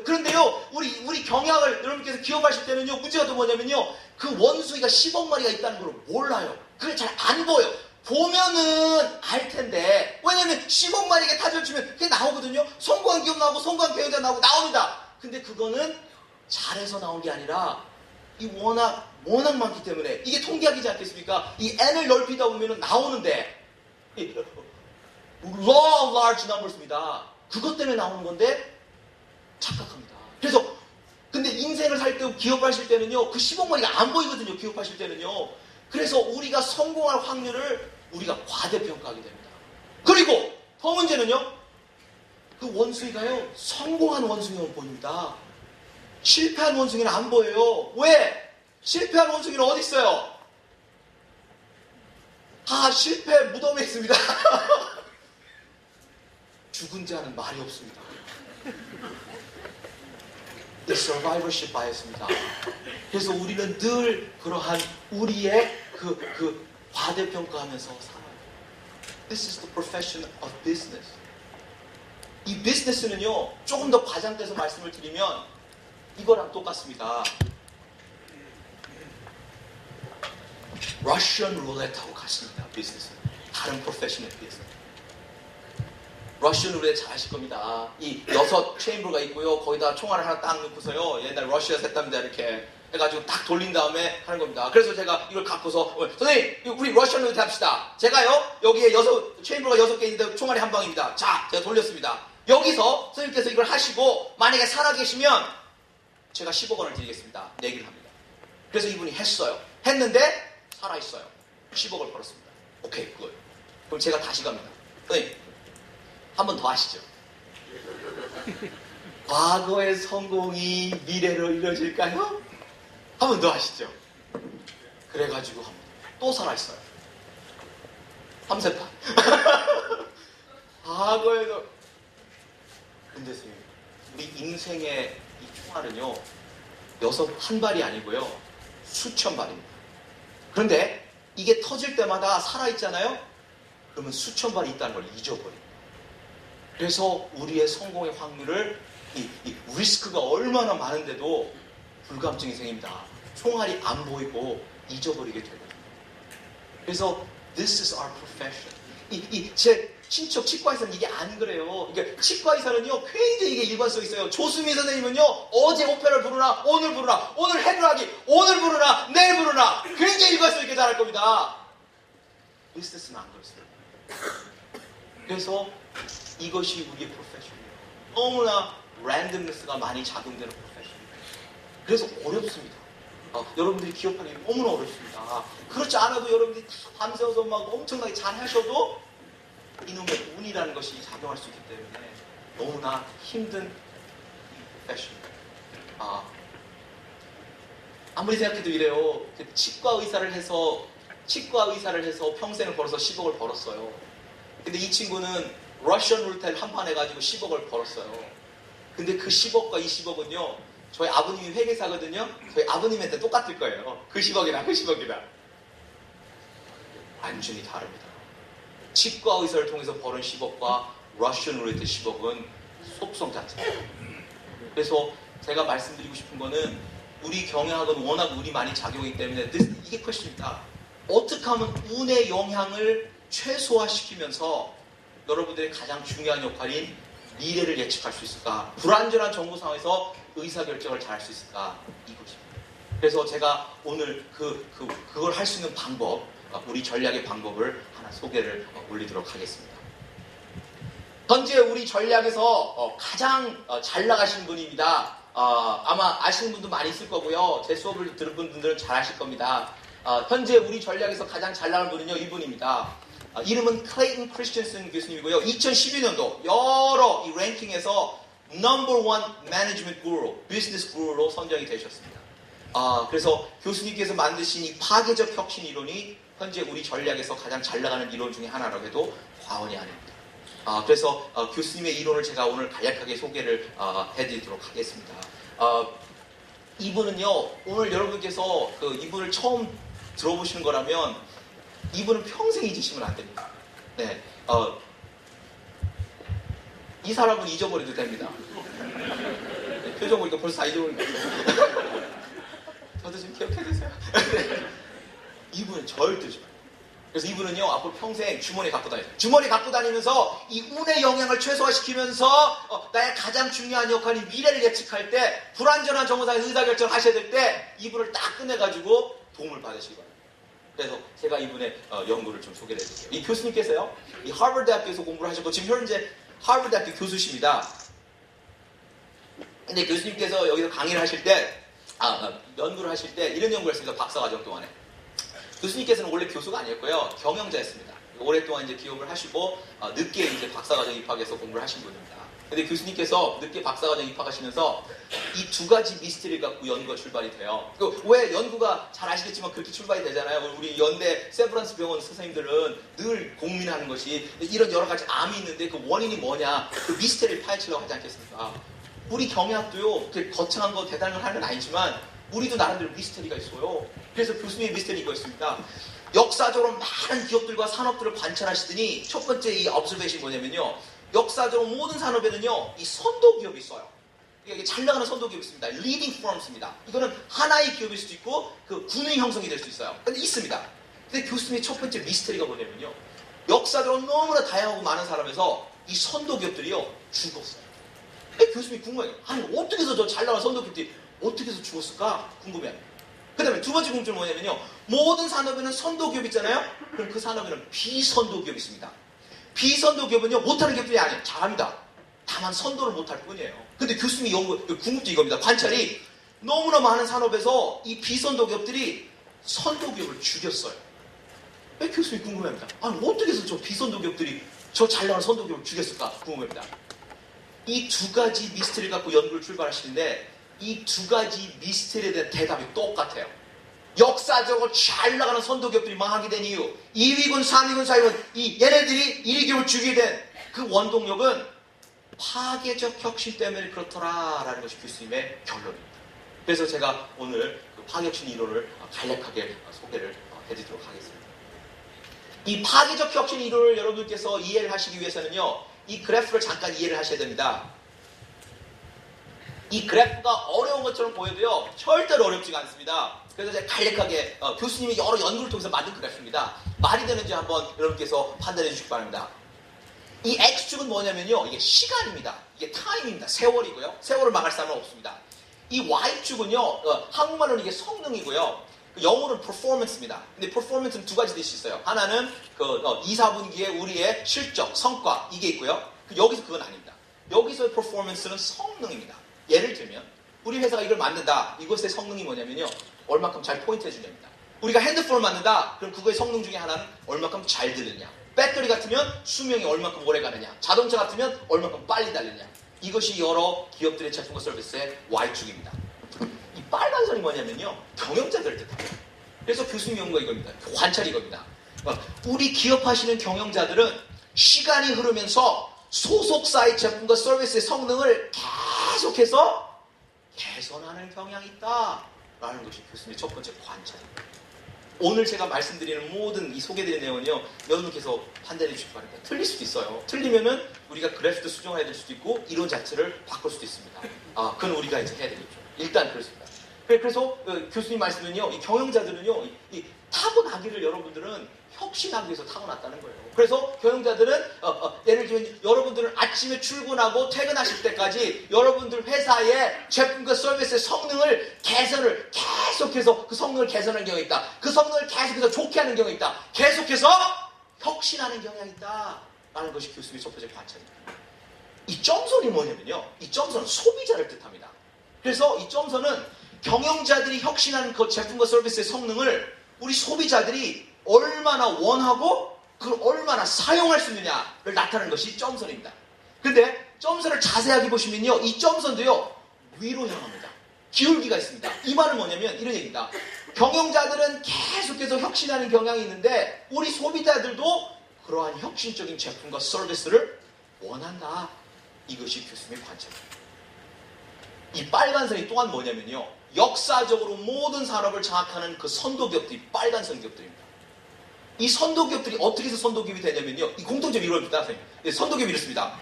그런데요 우리 경영을 여러분께서 기업하실 때는요 문제가 또 뭐냐면요 그 원숭이가 10억 마리가 있다는 걸 몰라요. 그게 잘 안 보여. 보면은 알 텐데 왜냐면 10억 마리에게 타자를 치면 그게 나오거든요. 성공한 기업 나오고 성공한 경영자 나오고 나옵니다. 근데 그거는 잘해서 나온 게 아니라 이 워낙 많기 때문에 이게 통계학이지 않겠습니까? 이 n을 넓히다 보면 나오는데 law of large numbers입니다. 그것 때문에 나오는 건데 착각합니다. 그래서 근데 인생을 살 때 기업하실 때는요 그 10억 마리가 안 보이거든요. 기업하실 때는요. 그래서 우리가 성공할 확률을 우리가 과대평가하게 됩니다. 그리고 더 문제는요 그 원숭이가요 성공한 원숭이만 보입니다. 실패한 원숭이는 안 보여요. 왜? 실패한 원숭이는 어디 있어요? 다 실패 무덤에 있습니다. 죽은 자는 말이 없습니다. The survivorship bias입니다. 그래서 우리는 늘 그러한 우리의 그 과대평가하면서 살아요. This is the profession of business. 이 비즈니스는요 조금 더 과장돼서 말씀을 드리면 이거랑 똑같습니다. 러시안 룰렛하고 같습니다. 비즈니스. 다른 프로페셔널 비즈니스. 러시안 룰렛 잘 아실 겁니다. 이 6 체인버가 있고요. 거기다 총알을 하나 딱 넣고서요. 옛날 러시아에서 했답니다. 이렇게 해가지고 딱 돌린 다음에 하는 겁니다. 그래서 제가 이걸 갖고서 선생님 우리 러시안 룰렛 합시다. 제가요 여기에 체인버가 6개 있는데 총알이 한 방입니다. 자 제가 돌렸습니다. 여기서 선생님께서 이걸 하시고 만약에 살아계시면 제가 10억 원을 드리겠습니다. 내기를 합니다. 그래서 이분이 했어요. 했는데 살아있어요. 10억을 벌었습니다. 오케이 그걸. 그럼 제가 다시 갑니다. 선생님 한 번 더 하시죠. 과거의 성공이 미래로 이루어질까요? 한 번 더 하시죠. 그래가지고 또 살아있어요. 3세판. 과거에도. 근데 선생님, 우리 인생의 이 총알은요, 한 발이 아니고요, 수천 발입니다. 그런데 이게 터질 때마다 살아있잖아요? 그러면 수천 발이 있다는 걸 잊어버립니다. 그래서 우리의 성공의 확률을 이 리스크가 얼마나 많은데도 불감증이 생깁니다. 총알이 안 보이고 잊어버리게 되거든요. 그래서 this is our profession. 제 친척 치과 의사는 이게 안 그래요. 그러니까 치과 의사는요 굉장히 이게 일관성 있어요. 조수미 선생님은요 어제 오페라를 부르나 오늘 부르나 오늘 헤드락이 오늘 부르나 내일 부르나 굉장히 일관성 있게 잘할 겁니다. 비즈니스는 안 그렇습니다. 그래서 이것이 우리의 프로페션이에요. 너무나 랜덤니스가 많이 작용되는 프로페션입니다. 그래서 어렵습니다. 여러분들이 기업하기 너무나 어렵습니다. 그렇지 않아도 여러분들이 다 밤새워서 막 엄청나게 잘 하셔도 이놈의 운이라는 것이 작용할 수 있기 때문에 너무나 힘든 프로페션입니다. 아무리 생각해도 이래요. 치과 의사를 해서 평생을 벌어서 10억을 벌었어요. 근데 이 친구는 러시안 룰렛 한 판 해가지고 10억을 벌었어요. 근데 그 10억과 이 10억은요, 저희 아버님이 회계사거든요. 저희 아버님한테 똑같을 거예요. 그 10억이나. 완전히 다릅니다. 치과 의사를 통해서 버는 10억과 러시안 룰렛 10억은 속성 자체예요. 그래서 제가 말씀드리고 싶은 거는 우리 경영학은 워낙 운이 많이 작용하기 때문에 이게 퀘스천입니다. 어떻게 하면 운의 영향을 최소화시키면서 여러분들의 가장 중요한 역할인 미래를 예측할 수 있을까? 불안전한 정부 상황에서 의사결정을 잘 할 수 있을까? 이것입니다. 그래서 제가 오늘 그걸 할 수 있는 방법, 우리 전략의 방법을 하나 소개를 올리도록 하겠습니다. 현재 우리 전략에서 가장 잘 나가신 분입니다. 아마 아시는 분도 많이 있을 거고요. 제 수업을 들은 분들은 잘 아실 겁니다. 현재 우리 전략에서 가장 잘 나가는 분은요, 이분입니다. 이름은 클레이튼 크리스천슨 교수님이고요. 2012년도 여러 이 랭킹에서 넘버 원 매니지먼트 구루, 비즈니스 구루로 선정이 되셨습니다. 그래서 교수님께서 만드신 이 파괴적 혁신 이론이 현재 우리 전략에서 가장 잘 나가는 이론 중에 하나라고 해도 과언이 아닙니다. 그래서 교수님의 이론을 제가 오늘 간략하게 소개를 해드리도록 하겠습니다. 이분은요, 오늘 여러분께서 이분을 처음 들어보시는 거라면 이분은 평생 잊으시면 안 됩니다. 네, 이 사람은 잊어버려도 됩니다. 네, 표정 보니까 벌써 다 잊어버린 것 같아요. 저도 좀 기억해주세요. 이분은 절대 잊어버려요. 그래서 이분은요, 앞으로 평생 주머니 갖고 다니세요. 주머니 갖고 다니면서 이 운의 영향을 최소화시키면서 나의 가장 중요한 역할인 미래를 예측할 때 불안전한 정보상에서 의사결정을 하셔야 될 때 이분을 딱 꺼내가지고 도움을 받으시기 바랍니다. 그래서 제가 이분의 연구를 좀 소개를 해드릴게요. 이 교수님께서요, 이 하버드 대학교에서 공부를 하셨고 지금 현재 하버드 대학교 교수십니다. 근데 교수님께서 여기서 강의를 하실 때, 연구를 하실 때 이런 연구를 했습니다. 박사과정 동안에. 교수님께서는 원래 교수가 아니었고요, 경영자였습니다. 오랫동안 이제 기업을 하시고 늦게 이제 박사과정 입학해서 공부를 하신 분입니다. 근데 교수님께서 늦게 박사과정 입학하시면서 이 두 가지 미스터리를 갖고 연구가 출발이 돼요. 왜 연구가 잘 아시겠지만 그렇게 출발이 되잖아요. 우리 연대 세브란스 병원 선생님들은 늘 고민하는 것이 이런 여러 가지 암이 있는데 그 원인이 뭐냐, 그 미스터리를 파헤치려고 하지 않겠습니까? 우리 경영학도요, 거창한 거 대단한 걸 하는 건 아니지만 우리도 나름대로 미스터리가 있어요. 그래서 교수님의 미스터리 이거였습니다. 역사적으로 많은 기업들과 산업들을 관찰하시더니 첫 번째 이 observation이 뭐냐면요, 역사적으로 모든 산업에는요, 이 선도 기업이 있어요. 이게 잘 나가는 선도 기업이 있습니다. leading firms입니다. 이거는 하나의 기업일 수도 있고 군의 형성이 될 수 있어요. 근데 있습니다. 근데 교수님의 첫 번째 미스터리가 뭐냐면요, 역사적으로 너무나 다양하고 많은 사람에서 이 선도 기업들이요, 죽었어요. 근데 교수님이 궁금해요. 아니 어떻게 해서 저 잘 나가는 선도 기업들이 어떻게 해서 죽었을까 궁금해요. 그 다음에 두 번째 궁금증은 뭐냐면요. 모든 산업에는 선도기업 있잖아요. 그럼 그 산업에는 비선도기업이 있습니다. 비선도기업은요, 못하는 기업들이 아니에요. 잘합니다. 다만 선도를 못할 뿐이에요. 근데 교수님이 궁금증이 이겁니다. 관찰이 너무나 많은 산업에서 이 비선도기업들이 선도기업을 죽였어요. 왜 교수님이 궁금해합니다. 아니, 어떻게 해서 저 비선도기업들이 저 잘 나가는 선도기업을 죽였을까 궁금합니다. 이 두 가지 미스터리를 갖고 연구를 출발하시는데 이 두 가지 미스터리에 대한 대답이 똑같아요. 역사적으로 잘 나가는 선도기업들이 망하게 된 이유, 2위군, 3위군, 4위군, 얘네들이 1위 기업을 죽이게 된 그 원동력은 파괴적 혁신 때문에 그렇더라라는 것이 교수님의 결론입니다. 그래서 제가 오늘 그 파괴혁신 이론을 간략하게 소개를 해드리도록 하겠습니다. 이 파괴적 혁신 이론을 여러분들께서 이해를 하시기 위해서는요, 이 그래프를 잠깐 이해를 하셔야 됩니다. 이 그래프가 어려운 것처럼 보여도요, 절대로 어렵지가 않습니다. 그래서 제가 간략하게 교수님이 여러 연구를 통해서 만든 그래프입니다. 말이 되는지 한번 여러분께서 판단해 주시기 바랍니다. 이 X축은 뭐냐면요, 이게 시간입니다. 이게 타임입니다. 세월이고요. 세월을 막을 사람은 없습니다. 이 Y축은요, 한국말로는 이게 성능이고요. 영어는 performance입니다. 근데 performance는 두 가지 뜻이 있어요. 하나는 2, 4분기에 우리의 실적, 성과, 이게 있고요. 여기서 그건 아닙니다. 여기서의 performance는 성능입니다. 예를 들면 우리 회사가 이걸 만든다. 이것의 성능이 뭐냐면요, 얼마큼 잘 포인트 해주냐입니다. 우리가 핸드폰을 만든다. 그럼 그거의 성능 중에 하나는 얼마큼 잘 들리냐. 배터리 같으면 수명이 얼마큼 오래 가느냐. 자동차 같으면 얼마큼 빨리 달리냐. 이것이 여러 기업들의 제품과 서비스의 Y축입니다. 이 빨간 선이 뭐냐면요, 경영자들을 뜻합니다. 그래서 교수님 연구가 이겁니다. 관찰이 이겁니다. 우리 기업하시는 경영자들은 시간이 흐르면서 소속사의 제품과 서비스의 성능을 계속해서 개선하는 경향이 있다라는 것이 교수님의 첫 번째 관찰입니다. 오늘 제가 말씀드리는 모든 이 소개드린 내용은요, 여러분께서 판단해 주시기 바랍니다. 틀릴 수도 있어요. 틀리면은 우리가 그래프도 수정해야 될 수도 있고 이론 자체를 바꿀 수도 있습니다. 그건 우리가 이제 해야 되겠죠. 일단 그렇습니다. 그래서 교수님 말씀은요, 이 경영자들은요, 이 타고나기를 여러분들은 혁신하기 위해서 타고났다는 거예요. 그래서 경영자들은 예를 들면 여러분들은 아침에 출근하고 퇴근하실 때까지 여러분들 회사의 제품과 서비스의 성능을 개선을 계속해서 그 성능을 개선하는 경향이 있다. 그 성능을 계속해서 좋게 하는 경향이 있다. 계속해서 혁신하는 경향이 있다. 라는 것이 교수님의 첫 번째 관찰입니다. 이 점선이 뭐냐면요, 이 점선은 소비자를 뜻합니다. 그래서 이 점선은 경영자들이 혁신하는 그 제품과 서비스의 성능을 우리 소비자들이 얼마나 원하고 그걸 얼마나 사용할 수 있느냐를 나타내는 것이 점선입니다. 근데 점선을 자세하게 보시면요, 이 점선도요, 위로 향합니다. 기울기가 있습니다. 이 말은 뭐냐면 이런 얘기입니다. 경영자들은 계속해서 혁신하는 경향이 있는데 우리 소비자들도 그러한 혁신적인 제품과 서비스를 원한다. 이것이 교수님의 관점입니다. 이 빨간 선이 또한 뭐냐면요, 역사적으로 모든 산업을 장악하는 그 선도기업들이 빨간선 기업들입니다. 이 선도기업들이 어떻게 해서 선도기업이 되냐면요, 이 공통점이 이렇습니다. 선도기업이 이렇습니다.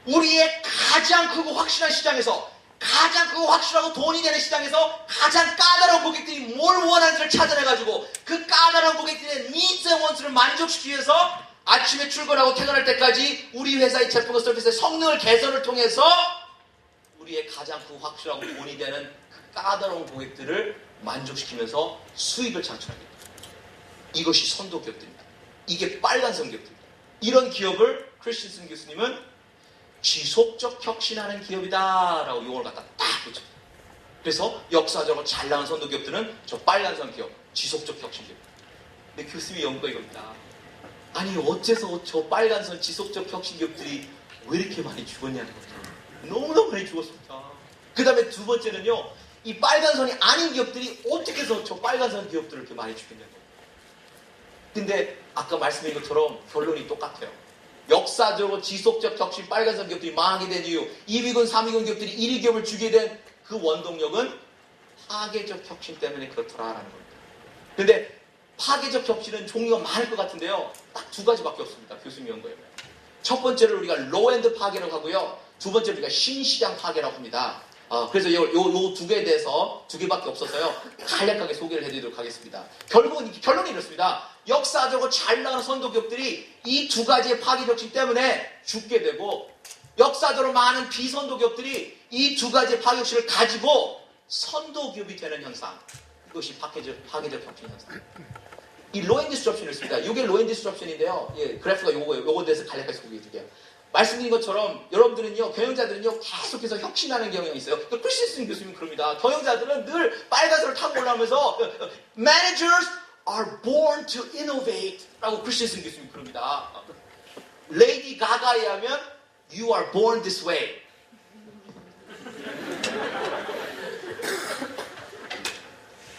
우리의 가장 크고 확실한 시장에서, 가장 크고 확실하고 돈이 되는 시장에서 가장 까다로운 고객들이 뭘 원하는지를 찾아내가지고 그 까다로운 고객들의 니즈 앤 원수를 만족시키기 위해서 아침에 출근하고 퇴근할 때까지 우리 회사의 제품과 서비스의 성능을 개선을 통해서 우리의 가장 크고 확실하고 돈이 되는 그 까다로운 고객들을 만족시키면서 수익을 창출합니다. 이것이 선도기업들입니다. 이게 빨간선 기업들입니다. 이런 기업을 크리스틴슨 교수님은 지속적 혁신하는 기업이다 라고 용어를 갖다 딱 붙였습니다. 그래서 역사적으로 잘 나간 선도기업들은 저 빨간선 기업, 지속적 혁신 기업. 근데 교수님의 연구가 이겁니다. 아니 어째서 저 빨간선 지속적 혁신 기업들이 왜 이렇게 많이 죽었냐는 거죠. 너무너무 많이 죽었습니다. 그 다음에 두 번째는요, 이 빨간선이 아닌 기업들이 어떻게 해서 저 빨간선 기업들을 이렇게 많이 죽였냐는 거예요. 근데 아까 말씀드린 것처럼 결론이 똑같아요. 역사적으로 지속적 혁신 빨간선 기업들이 망하게 된 이유, 2위군, 3위군 기업들이 1위 기업을 주게 된 그 원동력은 파괴적 혁신 때문에 그렇더라라는 겁니다. 근데 파괴적 혁신은 종류가 많을 것 같은데요, 딱 두 가지밖에 없습니다. 교수님 연구에. 첫 번째를 우리가 로엔드 파괴라고 하고요, 두 번째를 우리가 신시장 파괴라고 합니다. 그래서 요 두 개에 대해서 두 개밖에 없어서요, 간략하게 소개를 해드리도록 하겠습니다. 결국은 결론이 이렇습니다. 역사적으로 잘 나가는 선도기업들이 이 두 가지의 파괴적심 때문에 죽게 되고, 역사적으로 많은 비선도기업들이 이 두 가지의 파괴적심을 가지고 선도 기업이 되는 현상. 이것이 파괴적 혁신 현상. 이 로앤 디스트럽션을 씁니다. 이게 로앤 디스트럽션인데요. 예, 그래프가 요거에 대해서 간략하게 소개해 드릴게요. 말씀드린 것처럼 여러분들은요, 경영자들은요, 계속해서 혁신하는 경향이 있어요. 크리스틴 교수님 그럽니다. 경영자들은 늘 빨간색을 타고 올라오면서 Managers are born to innovate 라고 크리스틴 교수님 그럽니다. 레이디 가가에 하면 You are born this way.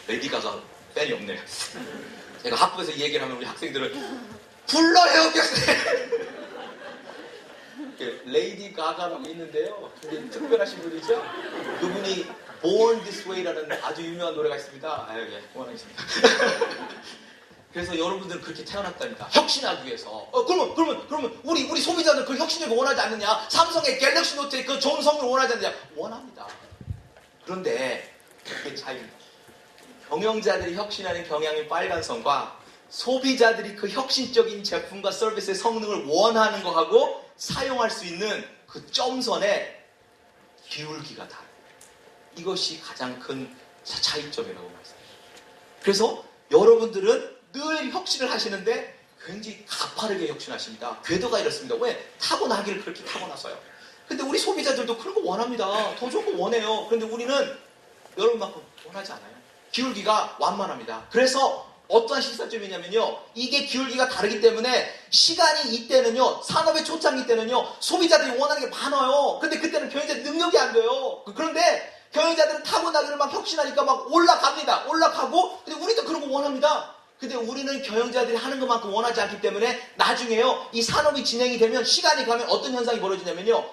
레이디 가가 팬이 없네요. 제가 학부에서 이 얘기를 하면 우리 학생들은 불러요 교수님. 레이디 가가라고 있는데요. 굉장히 특별하신 분이죠. 그분이 Born This Way라는 아주 유명한 노래가 있습니다. 아유, 예, 그만하겠습니다. 그래서 여러분들은 그렇게 태어났답니다. 혁신하기 위해서. 그러면 우리 소비자들 그 혁신을 원하지 않느냐? 삼성의 갤럭시 노트의 그 좋은 성능을 원하지 않느냐? 원합니다. 그런데 그게 차이입니다. 경영자들이 혁신하는 경향의 빨간 선과 소비자들이 그 혁신적인 제품과 서비스의 성능을 원하는 거하고 사용할 수 있는 그 점선의 기울기가 다르다. 이것이 가장 큰 차이점이라고 말씀드립니다. 그래서 여러분들은 늘 혁신을 하시는데 굉장히 가파르게 혁신하십니다. 궤도가 이렇습니다. 왜? 타고나기를 그렇게 타고나서요. 근데 우리 소비자들도 그런 거 원합니다. 더 좋은 거 원해요. 그런데 우리는 여러분만큼 원하지 않아요. 기울기가 완만합니다. 그래서 어떠한 시사점이냐면요. 이게 기울기가 다르기 때문에 시간이 이때는요. 산업의 초창기 때는요. 소비자들이 원하는 게 많아요. 근데 그때는 경영자 능력이 안 돼요. 그런데 경영자들은 타고나기를 막 혁신하니까 막 올라갑니다. 올라가고 근데 우리도 그런 거 원합니다. 근데 우리는 경영자들이 하는 것만큼 원하지 않기 때문에 나중에요. 이 산업이 진행이 되면 시간이 가면 어떤 현상이 벌어지냐면요.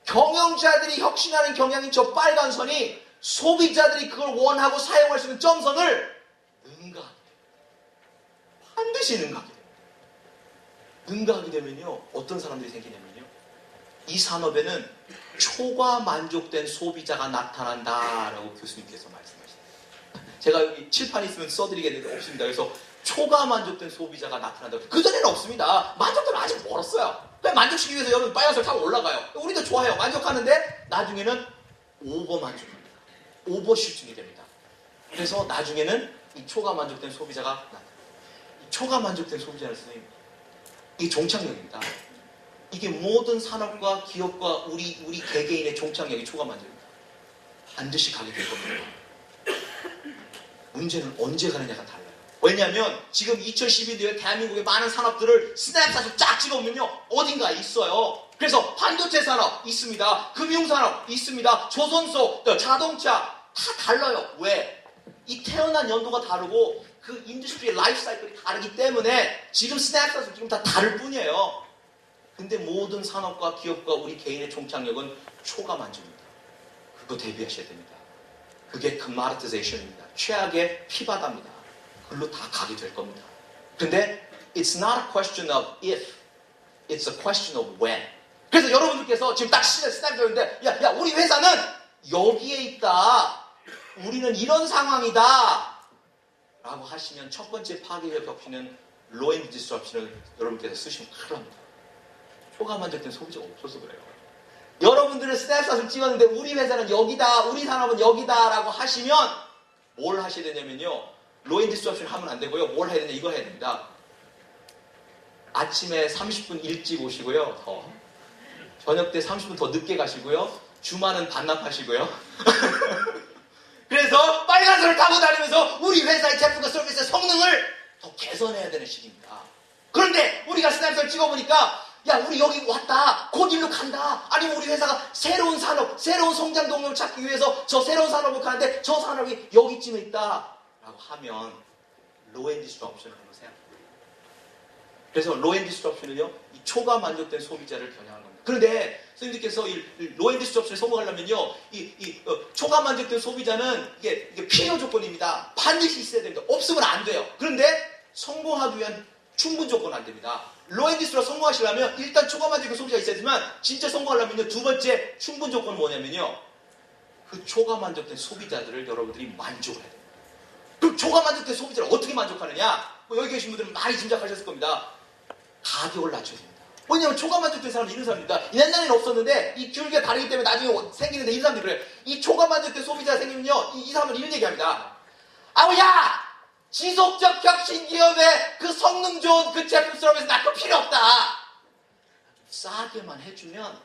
경영자들이 혁신하는 경향인 저 빨간 선이 소비자들이 그걸 원하고 사용할 수 있는 점선을 능가하게 돼요. 반드시 능가하게 됩니다. 능가하게 되면요. 어떤 사람들이 생기냐면요. 이 산업에는 초과 만족된 소비자가 나타난다라고 교수님께서 말씀하시니다. 제가 여기 칠판 있으면 써드리겠는데 없습니다. 그래서 초과 만족된 소비자가 나타난다. 그전에는 없습니다. 만족도는 아직 멀었어요. 그냥 만족시키기 위해서 여러분 빨간색 타고 올라가요. 우리도 좋아해요. 만족하는데 나중에는 오버 만족합니다. 오버슈팅이 됩니다. 그래서 나중에는 이 초과 만족된 소비자가 나타납니다. 이 초과 만족된 소비자는 선생님, 이게 종착역입니다. 이게 모든 산업과 기업과 우리 개개인의 종착역이 초과 만족입니다. 반드시 가게 될 겁니다. 문제는 언제 가느냐가 달라요. 왜냐하면 지금 2012년에 대한민국의 많은 산업들을 스냅샷으로 쫙 찍어보면요. 어딘가에 있어요. 그래서 반도체 산업 있습니다. 금융산업 있습니다. 조선소, 자동차 다 달라요. 왜? 이 태어난 연도가 다르고 그 인더스트리의 라이프 사이클이 다르기 때문에 지금 스냅샷은 지금 다 다를 뿐이에요. 근데 모든 산업과 기업과 우리 개인의 종착역은 초과 만족입니다. 그거 대비하셔야 됩니다. 그게 commoditization입니다. 최악의 피바다입니다. 그걸로 다 가게 될 겁니다. 근데 it's not a question of if, it's a question of when. 그래서 여러분들께서 지금 딱 스냅샷인데 야 우리 회사는 여기에 있다. 우리는 이런 상황이다. 라고 하시면 첫 번째 파괴적 혁신은 low end disruption을 여러분께서 쓰시면 큰일 납니다. 초과 만족된 소비자가 없어서 그래요. 여러분들은 스냅샷을 찍었는데 우리 회사는 여기다, 우리 산업은 여기다 라고 하시면 뭘 하셔야 되냐면요. low end disruption 하면 안 되고요. 뭘 해야 되냐 이거 해야 됩니다. 아침에 30분 일찍 오시고요. 저녁 때 30분 더 늦게 가시고요. 주말은 반납하시고요. 그래서 빨간색을 타고 다니면서 우리 회사의 제품과 서비스의 성능을 더 개선해야 되는 시기입니다. 그런데 우리가 스냅샷을 찍어보니까 야 우리 여기 왔다. 곧 일로 간다. 아니면 우리 회사가 새로운 산업, 새로운 성장 동력을 찾기 위해서 저 새로운 산업을 가는데 저 산업이 여기쯤에 있다. 라고 하면 low end disruption을 한번 생각해요. 그래서 low end disruption은요. 이 초과 만족된 소비자를 겨냥하는 겁니다. 그런데 선생님들께서 이 low end disruption에 성공하려면요. 초과 만족된 소비자는 이게 필요 조건입니다. 반드시 있어야 됩니다. 없으면 안 돼요. 그런데 성공하기 위한 충분 조건은 안 됩니다. low end disruption 성공하시려면 일단 초과 만족된 소비자가 있어야지만 진짜 성공하려면요. 두 번째 충분 조건은 뭐냐면요. 그 초과 만족된 소비자들을 여러분들이 만족을 해야 돼요. 그럼 초과 만족된 소비자를 어떻게 만족하느냐? 여기 계신 분들은 많이 짐작하셨을 겁니다. 가격을 낮춰야 됩니다. 왜냐면 초과만족된 사람은 이런 사람입니다. 옛날에는 없었는데 이 귤기가 다르기 때문에 나중에 생기는데 이 사람들이 그래요. 이 초과만족된 소비자가 생기면요. 이 사람은 이런 얘기합니다. 아우야! 지속적 혁신 기업의 그 성능 좋은 그 제품 서비스 나 그거 필요 없다. 싸게만 해주면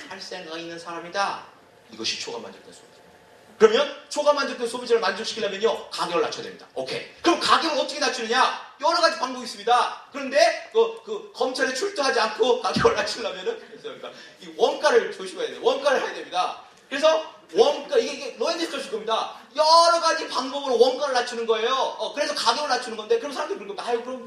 살 생각 있는 사람이다. 이것이 초과만족된 소비자. 그러면 초과만족된 소비자를 만족시키려면요 가격을 낮춰야 됩니다. 오케이. 그럼 가격을 어떻게 낮추느냐? 여러 가지 방법이 있습니다. 그런데 그 검찰에 출두하지 않고 가격을 낮추려면은 그러니까 이 원가를 조심해야 돼요. 원가를 해야 됩니다. 그래서 원가 이게 로엔디스토시 겁니다. 여러 가지 방법으로 원가를 낮추는 거예요. 그래서 가격을 낮추는 건데 그럼 사람들이 그런 겁니다. 아유 그럼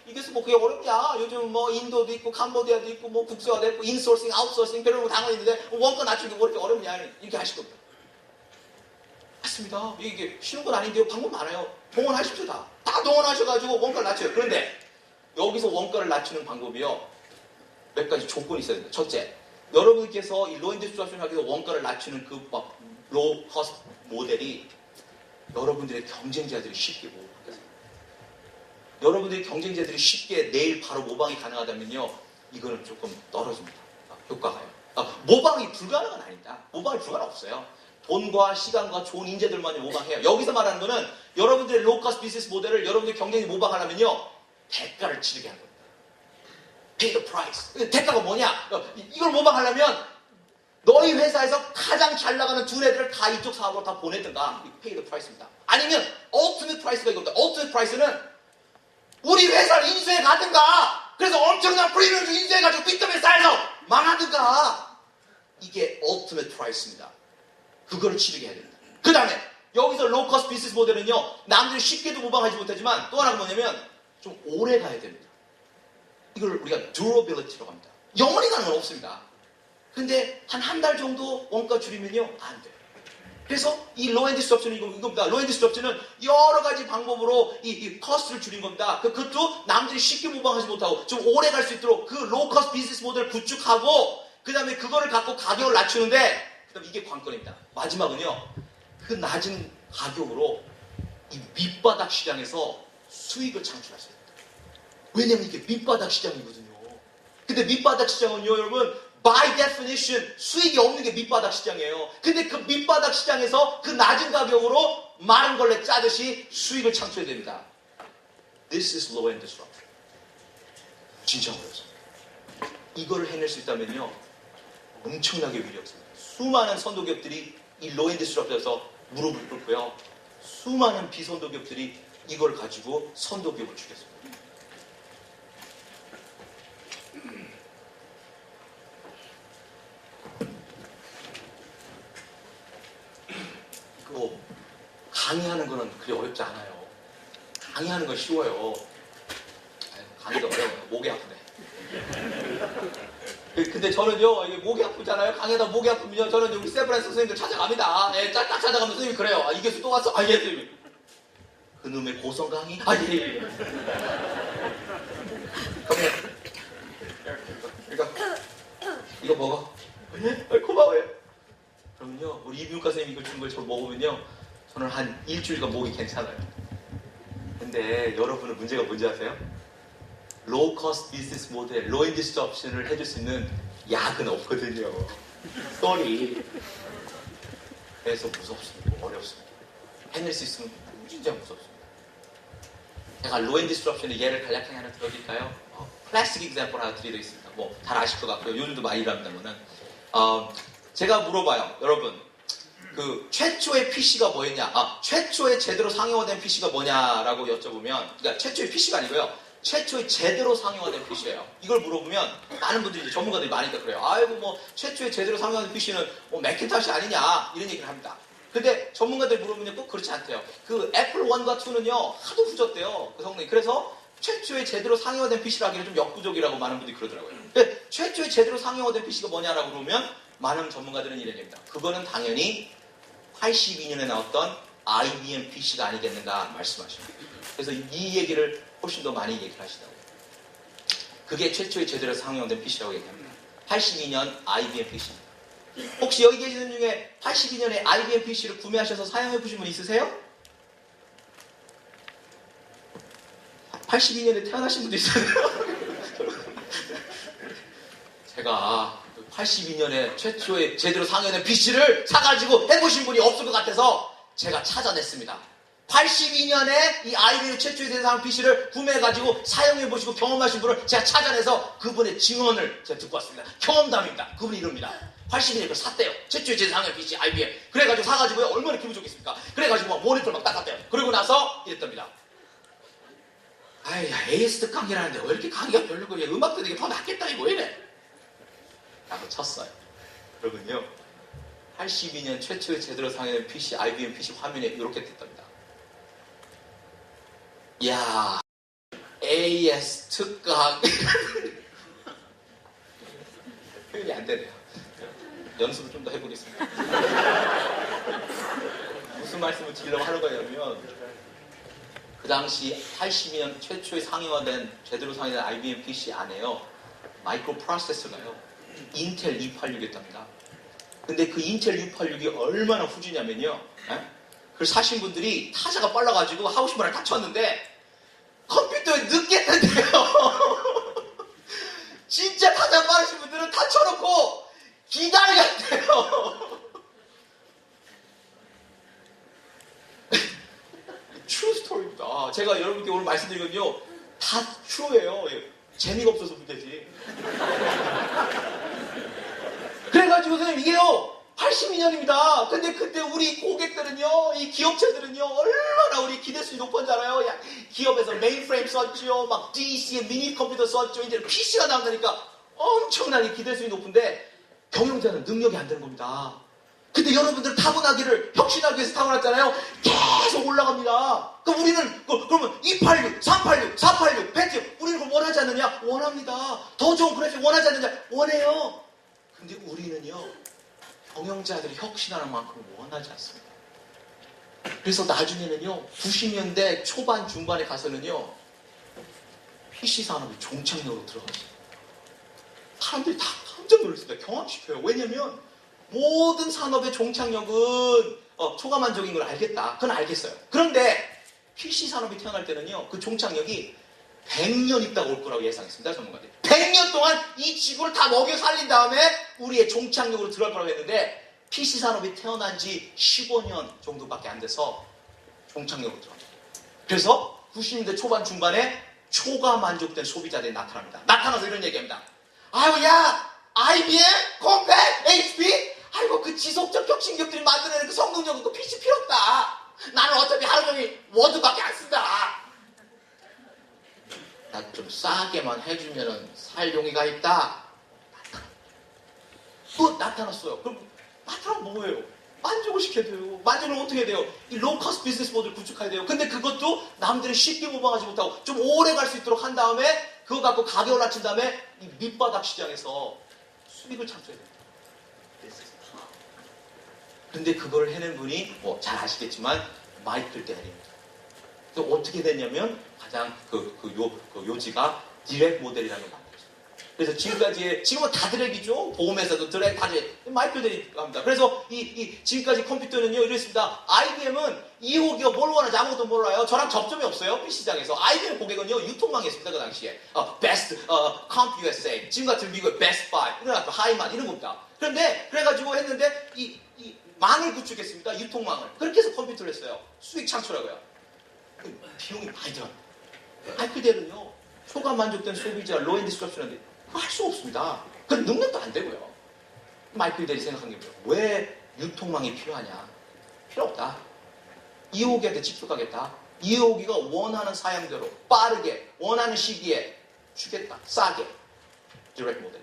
이게 뭐 그게 어렵냐? 요즘 뭐 인도도 있고 캄보디아도 있고 뭐 국제화도 있고 인소싱, 아웃소싱 별로 당연히 있는데 원가 낮추는 게 뭐 이렇게 어렵냐? 이렇게 하실 겁니다. 맞습니다. 이게 쉬운 건 아닌데요. 방법 많아요. 동원하십시오 다. 다 동원하셔가지고 원가를 낮춰요. 그런데 여기서 원가를 낮추는 방법이요. 몇 가지 조건이 있어야 됩니다. 첫째, 여러분께서 이 로엔디스토시를 하기 위해서 원가를 낮추는 그 로우 커스트 모델이 여러분들의 경쟁자들이 쉽게 모방하겠어요. 여러분들의 경쟁자들이 쉽게 내일 바로 모방이 가능하다면요. 이거는 조금 떨어집니다. 효과가요. 모방이 불가능은 아닙니다. 모방이 불가능 없어요. 돈과 시간과 좋은 인재들만 모방해요. 여기서 말하는 거는 여러분들의 로우커스트 비즈니스 모델을 여러분들의 경쟁이 모방하려면요. 대가를 치르게 하는 겁니다. Pay the price. 대가가 뭐냐? 이걸 모방하려면 너희 회사에서 가장 잘 나가는 두뇌들을 다 이쪽 사업으로 다 보내든가. Pay the price입니다. 아니면 ultimate price가 이겁니다. ultimate price는 우리 회사를 인수해 가든가. 그래서 엄청난 프리미엄을 인수해가지고 빚더미에 쌓여서 망하든가. 이게 ultimate price입니다. 그거를 치르게 해야 됩니다. 그 다음에 여기서 로우커스트 비즈니스 모델은요. 남들이 쉽게도 모방하지 못하지만 또 하나가 뭐냐면 좀 오래 가야 됩니다. 이걸 우리가 durability라고 합니다. 영원히 가는 건 없습니다. 근데 한 달 정도 원가 줄이면요. 안 돼요. 그래서 이 low end disruption은 이겁니다. low end disruption은 여러 가지 방법으로 이 커스트를 줄인 겁니다. 그것도 남들이 쉽게 모방하지 못하고 좀 오래 갈 수 있도록 그 low cost 비즈니스 모델을 구축하고 그 다음에 그거를 갖고 가격을 낮추는데 그 다음에 이게 관건입니다. 마지막은요. 그 낮은 가격으로 이 밑바닥 시장에서 수익을 창출할 수 있습니다. 왜냐면 이게 밑바닥 시장이거든요. 근데 밑바닥 시장은요, 여러분, by definition 수익이 없는 게 밑바닥 시장이에요. 근데 그 밑바닥 시장에서 그 낮은 가격으로 마른 걸레 짜듯이 수익을 창출해야 됩니다. This is low end disruption. 진짜 어렵습니다. 이거를 해낼 수 있다면요, 엄청나게 위력입니다. 수많은 선도기업들이 이 low end disruption에서 무릎을 꿇고요. 수많은 비선도기업들이 이걸 가지고 선도기업을 주겠습니다. 강의하는 거는 그리 어렵지 않아요. 강의하는 건 쉬워요. 강의도 어려워요. 목이 아프네. 근데 저는요, 이게 목이 아프잖아요. 강의하다 목이 아프면요, 저는 우리 세브란스 선생님들 찾아갑니다. 예, 딱 찾아가면 선생님이 그래요. 이 교수 또 왔어? 예, 선생님. 그놈의 고성 강의? 예. 그러니까, 이거 먹어. 예? 고마워요. 그럼요, 우리 이비인후과 선생님이 이거 준 걸 저 먹으면요, 저는 한 일주일간 목이 괜찮아요. 근데 여러분은 문제가 뭔지 아세요? 로우 커스트 비즈니스 모델, 로우 end disruption을 해줄 수 있는 약은 없거든요. sorry. 그래서 무섭습니다. 어렵습니다. 해낼 수 있으면 진짜 무섭습니다. 제가 로우 end disruption의 예를 간략하게 하나 들어드릴까요? 클래식 example 하나 드리겠습니다. 뭐 잘 아실 것 같고요. 요즘도 많이 일합니다만은. 제가 물어봐요. 여러분. 그 최초의 PC가 뭐였냐? 최초의 제대로 상용화된 PC가 뭐냐라고 여쭤보면, 그러니까 최초의 PC가 아니고요. 최초의 제대로 상용화된 PC예요. 이걸 물어보면 많은 분들이 이제 전문가들이 많으니까 그래요. 아이고 뭐 최초의 제대로 상용화된 PC는 뭐 맥킨토시 아니냐 이런 얘기를 합니다. 근데 전문가들이 물어보면 꼭 그렇지 않대요. 그 애플 1과 2는요 하도 후졌대요. 그 성능이. 그래서 최초의 제대로 상용화된 PC를 하기는 좀 역부족이라고 많은 분들이 그러더라고요. 근데 최초의 제대로 상용화된 PC가 뭐냐라고 그러면 많은 전문가들은 이런 얘기입니다. 그거는 당연히 82년에 나왔던 IBM PC가 아니겠는가 말씀하십니다. 그래서 이 얘기를 훨씬 더 많이 얘기를 하시더라고요. 그게 최초의 제대로 상용된 PC라고 얘기합니다. 82년 IBM PC입니다. 혹시 여기 계시는 중에 82년에 IBM PC를 구매하셔서 사용해 보신 분 있으세요? 82년에 태어나신 분도 있어요. 제가 82년에 최초의 제대로 상용된 PC를 사가지고 해보신 분이 없을 것 같아서 제가 찾아냈습니다. 82년에 이 IBM 최초의 대상 PC를 구매해가지고 사용해보시고 경험하신 분을 제가 찾아내서 그분의 증언을 제가 듣고 왔습니다. 경험담입니다. 그분이 이럽니다. 82년에 그걸 샀대요. 최초의 대상용 PC IBM. 그래가지고 사가지고요. 얼마나 기분 좋겠습니까? 그래가지고 막 모니터를 막 닦았대요. 그러고 나서 이랬답니다. 아이, 야, AS 강의라는데 왜 이렇게 강의가 별로고, 음악 듣는 게 더 낫겠다, 이거 왜 이래? 라고 쳤어요. 그러군요. 82년 최초의 제대로 상용된 PC, IBM PC 화면에 이렇게 떴답니다. 야, AS 특강. 표현이 안 되네요. 연습을 좀 더 해보겠습니다. 무슨 말씀을 드리려고 하는 거냐면, 그 당시 82년 최초의 상용화된, 제대로 상용된 IBM PC 안에요. 마이크로 프로세서가요. 인텔 286이었답니다. 근데 그 인텔 286이 얼마나 후지냐면요. 그걸 사신 분들이 타자가 빨라가지고 하고 싶은 말을 다 쳤는데 컴퓨터에 늦겠는데요. 진짜 타자 빠르신 분들은 다 쳐놓고 기다렸대요. 트루 스토리입니다. 제가 여러분께 오늘 말씀드리거든요. 다 트루예요. 재미가 없어서 문제지. 그래가지고 선생님 이게요 82년입니다. 근데 그때 우리 고객들은요, 이 기업체들은요 얼마나 우리 기대수준이 높은지 알아요? 야, 기업에서 메인프레임 썼죠, 막 DC에 미니 컴퓨터 썼죠. 이제 PC가 나온다니까 엄청나게 기대수준이 높은데 경영자는 능력이 안 되는 겁니다. 근데 여러분들 타고나기를 혁신하기 위해서 타고났잖아요. 계속 올라갑니다. 그럼 우리는 그러면 286, 386, 486, 펜티엄 우리는 그걸 원하지 않느냐? 원합니다. 더 좋은 그래픽 원하지 않느냐? 원해요. 근데 우리는요 경영자들이 혁신하는 만큼 원하지 않습니다. 그래서 나중에는요 90년대 초반 중반에 가서는요 PC 산업이 종착역으로 들어갔어요. 사람들이 다 깜짝 놀랐습니다. 경악시켜요. 왜냐면 모든 산업의 종착역은 초과만족인 걸 알겠다. 그건 알겠어요. 그런데 PC 산업이 태어날 때는요 그 종착역이 100년 있다가 올 거라고 예상했습니다. 전문가들이. 100년 동안 이 지구를 다 먹여 살린 다음에 우리의 종착역으로 들어갈 거라고 했는데 PC 산업이 태어난 지 15년 정도밖에 안 돼서 종착역으로 들어갑니다. 그래서 90년대 초반 중반에 초과 만족된 소비자들이 나타납니다. 나타나서 이런 얘기합니다. 아유 야 IBM, 컴팩, HP 아이고 그 지속적 혁신기업들이 만들어내는 그 성능적인 그 PC 필요 없다. 나는 어차피 하루 종일 워드밖에 안 쓴다. 나 좀 싸게만 해주면은 살 용의가 있다. 또 나타났어요. 그럼 나타나면 뭐예요? 만족을 시켜야 돼요. 만족을 어떻게 해야 돼요? 이 로커스 비즈니스 모델을 구축해야 돼요. 근데 그것도 남들이 쉽게 모방하지 못하고 좀 오래 갈 수 있도록 한 다음에 그거 갖고 가격을 낮춘 다음에 이 밑바닥 시장에서 수익을 창출해야 돼요. 근데 그걸 해낸 분이 뭐 잘 아시겠지만 마이클 델입니다. 그래서 어떻게 됐냐면 가장 요지가 디렉 모델이라는 걸 만들었어요. 그래서 지금까지 지금은 다 드랙이죠. 보험회사도 드랙 다 드랙. 마이클 델이 합니다. 그래서 이 지금까지 컴퓨터는요 이렇습니다. IBM은 2호기업 뭘 원하는지 아무것도 몰라요. 저랑 접점이 없어요. PC시장에서. IBM 고객은요 유통망에 있습니다. 그 당시에 베스트, 컴퓨 USA 지금 같은 미국의 베스트 바이 이런 하이만 이런 겁니다. 그런데 그래가지고 했는데 이 망을 구축했습니다. 유통망을. 그렇게 해서 컴퓨터를 했어요. 수익 창출하고요. 비용이 많이 들어요. 마이클델은요 초과 만족된 소비자 로앤 디스트럭션인데 그거 할 수 없습니다. 그 능력도 안 되고요. 마이클델이 생각한 게 뭐예요? 왜 유통망이 필요하냐? 필요 없다. 2호기한테 집중하겠다. 2호기가 원하는 사양대로 빠르게 원하는 시기에 주겠다. 싸게. 디렉트 모델.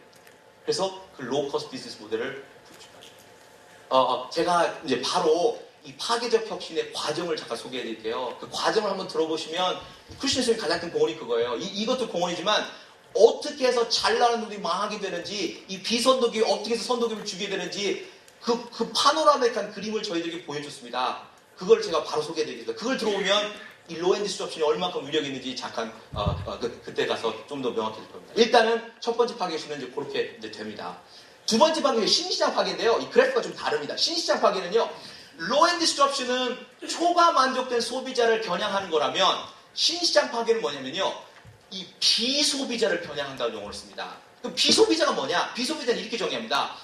그래서 그 로우커스트 비즈니스 모델을 구축하죠. 제가 이제 바로 이 파괴적 혁신의 과정을 잠깐 소개해 드릴게요. 그 과정을 한번 들어보시면 크리스천스의 가장 큰 공헌이 그거예요. 이것도 공헌이지만 어떻게 해서 잘 나가는 놈들이 망하게 되는지 이 비선도기업 어떻게 해서 선도기업을 주게 되는지 그 파노라믹한 그림을 저희들에게 보여줬습니다. 그걸 제가 바로 소개해 드리겠습니다. 그걸 들어오면 이 로앤 디스트럭션이 얼마큼 위력이 있는지 잠깐 그때 가서 좀 더 명확해질 겁니다. 일단은 첫 번째 파괴는 이제 그렇게 이제 됩니다. 두 번째 파괴는 신시장 파괴인데요. 이 그래프가 좀 다릅니다. 신시장 파괴는요. 로앤 디스트럭션은 초과 만족된 소비자를 겨냥하는 거라면 신시장 파괴는 뭐냐면요. 이 비소비자를 겨냥한다는 용어를 씁니다. 그 비소비자가 뭐냐? 비소비자는 이렇게 정의합니다.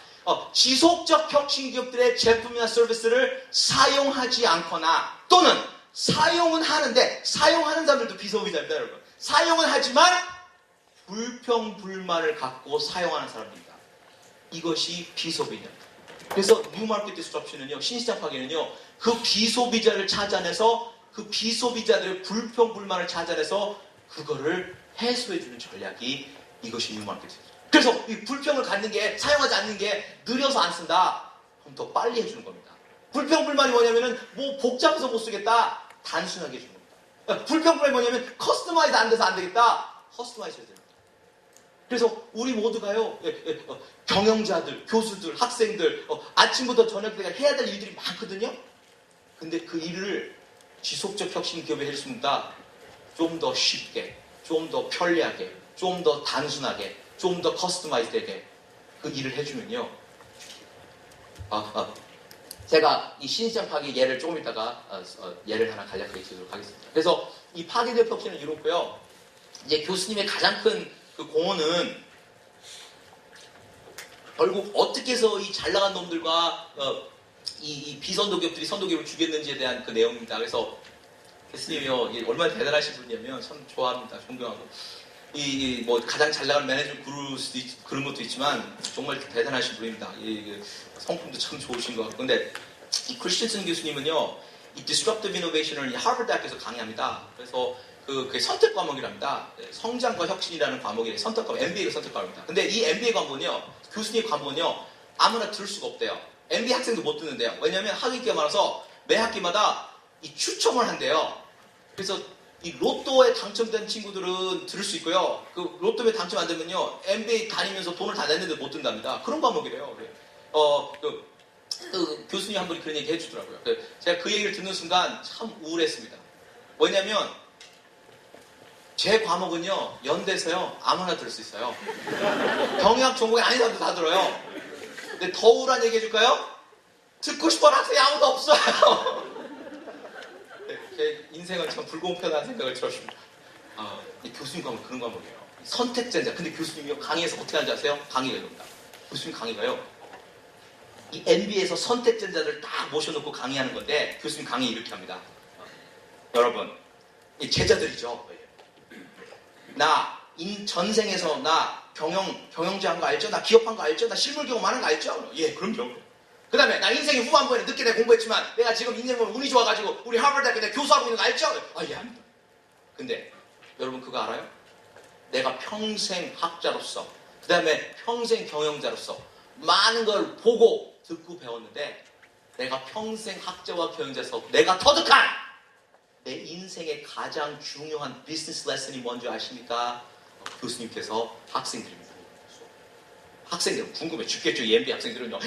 지속적 혁신 기업들의 제품이나 서비스를 사용하지 않거나 또는 사용은 하는데 사용하는 사람들도 비소비자입니다, 여러분. 사용은 하지만 불평불만을 갖고 사용하는 사람입니다. 이것이 비소비자입니다. 그래서 뉴마켓 디스트럽션은요, 신시장 파괴는요, 그 비소비자를 찾아내서 그 비소비자들의 불평불만을 찾아내서 그거를 해소해주는 전략이 이것이 뉴마켓 디스트럽션. 그래서 이 불평을 갖는 게 사용하지 않는 게 느려서 안 쓴다. 그럼 더 빨리 해주는 겁니다. 불평불만이 뭐냐면은 뭐 복잡해서 못 쓰겠다. 단순하게 해주는 겁니다. 불평불만이 뭐냐면 커스터마이즈 안 돼서 안 되겠다. 커스터마이즈 해야 됩니다. 그래서 우리 모두가요, 경영자들, 교수들, 학생들, 아침부터 저녁까지 해야 될 일들이 많거든요. 근데 그 일을 지속적 혁신 기업에 할 수 있다. 좀 더 쉽게, 좀 더 편리하게, 좀 더 단순하게, 좀 더 커스터마이즈되게 그 일을 해주면요. 제가 이 신시장 파괴 예를 조금 있다가 예를 하나 간략하게 드리도록 하겠습니다. 그래서 이 파괴적 혁신은 이렇고요. 이제 교수님의 가장 큰 그 공헌은 결국 어떻게 해서 이 잘 나간 놈들과 이 비선도 기업들이 선도 기업을 죽였는지에 대한 그 내용입니다. 그래서 교수님이요, 얼마나 대단하신 분이냐면 참 좋아합니다. 존경하고. 뭐 가장 잘 나가는 매니저 그런 것도 있지만 정말 대단하신 분입니다. 성품도 참 좋으신 것 같고. 근데 이 크리스틴슨 교수님은요, 이 Disruptive Innovation을 하버드 대학에서 강의합니다. 그래서 그게 선택 과목이랍니다. 성장과 혁신이라는 과목이 선택 과목, MBA가 선택 과목입니다. 근데 이 MBA 과목은요, 교수님 과목은요, 아무나 들을 수가 없대요. MBA 학생도 못 듣는데요. 왜냐하면 학위기가 많아서 매 학기마다 이 추첨을 한대요. 그래서 이 로또에 당첨된 친구들은 들을 수 있고요. 그 로또에 당첨 안 되면요, MBA 다니면서 돈을 다 냈는데 못 든답니다. 그런 과목이래요. 그 교수님 한 분이 그런 얘기 해주더라고요. 제가 그 얘기를 듣는 순간 참 우울했습니다. 왜냐면 제 과목은요, 연대에서요, 아무나 들을 수 있어요. 경영학 전공이 아닌 사람도 다 들어요. 근데 더 우울한 얘기 해줄까요? 듣고 싶어하는 학생이 아무도 없어요. 제 인생은 참 불공평하다는 생각을 들었습니다. 교수님 과목 그런 과목이에요. 선택전자. 근데 교수님이 강의에서 어떻게 하는지 아세요? 강의가 이겁니다. 교수님 강의가요, 이 MBA에서 선택전자들 딱 모셔놓고 강의하는 건데, 교수님 강의 이렇게 합니다. 여러분, 이 제자들이죠. 전생에서 나 경영자 한 거 알죠? 나 기업한 거 알죠? 나 실물 경험하는 거 알죠? 예, 그럼요. 그 다음에 나 인생의 후반부에는 늦게 내가 공부했지만 내가 지금 인생 보면 운이 좋아가지고 우리 하버드 대학에 내가 교수하고 있는 거 알죠? 예, 압니다. 근데 여러분 그거 알아요? 내가 평생 학자로서, 그 다음에 평생 경영자로서 많은 걸 보고 듣고 배웠는데, 내가 평생 학자와 경영자로서 내가 터득한 내 인생의 가장 중요한 비즈니스 레슨이 뭔지 아십니까? 교수님께서 학생들입니다. 학생들은 궁금해 죽겠죠. 이 MBA 학생들은요.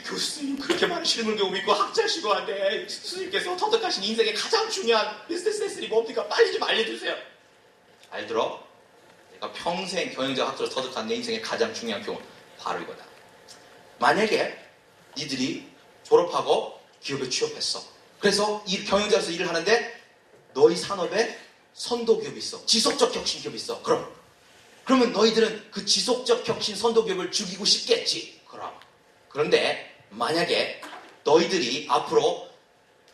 교수님 그렇게 많은 실물 경험 있고 학자시고 한데 교수님께서 터득하신 인생의 가장 중요한 비즈니스 레슨이 뭡니까? 빨리 좀 알려주세요. 잘 들어. 내가 평생 경영자 학자로 터득한 내 인생의 가장 중요한 교훈 바로 이거다. 만약에 니들이 졸업하고 기업에 취업했어. 그래서 이 경영자로서 일을 하는데 너희 산업에 선도 기업이 있어. 지속적 혁신 기업이 있어. 그러면 너희들은 그 지속적 혁신 선도 기업을 죽이고 싶겠지. 그런데 만약에 너희들이 앞으로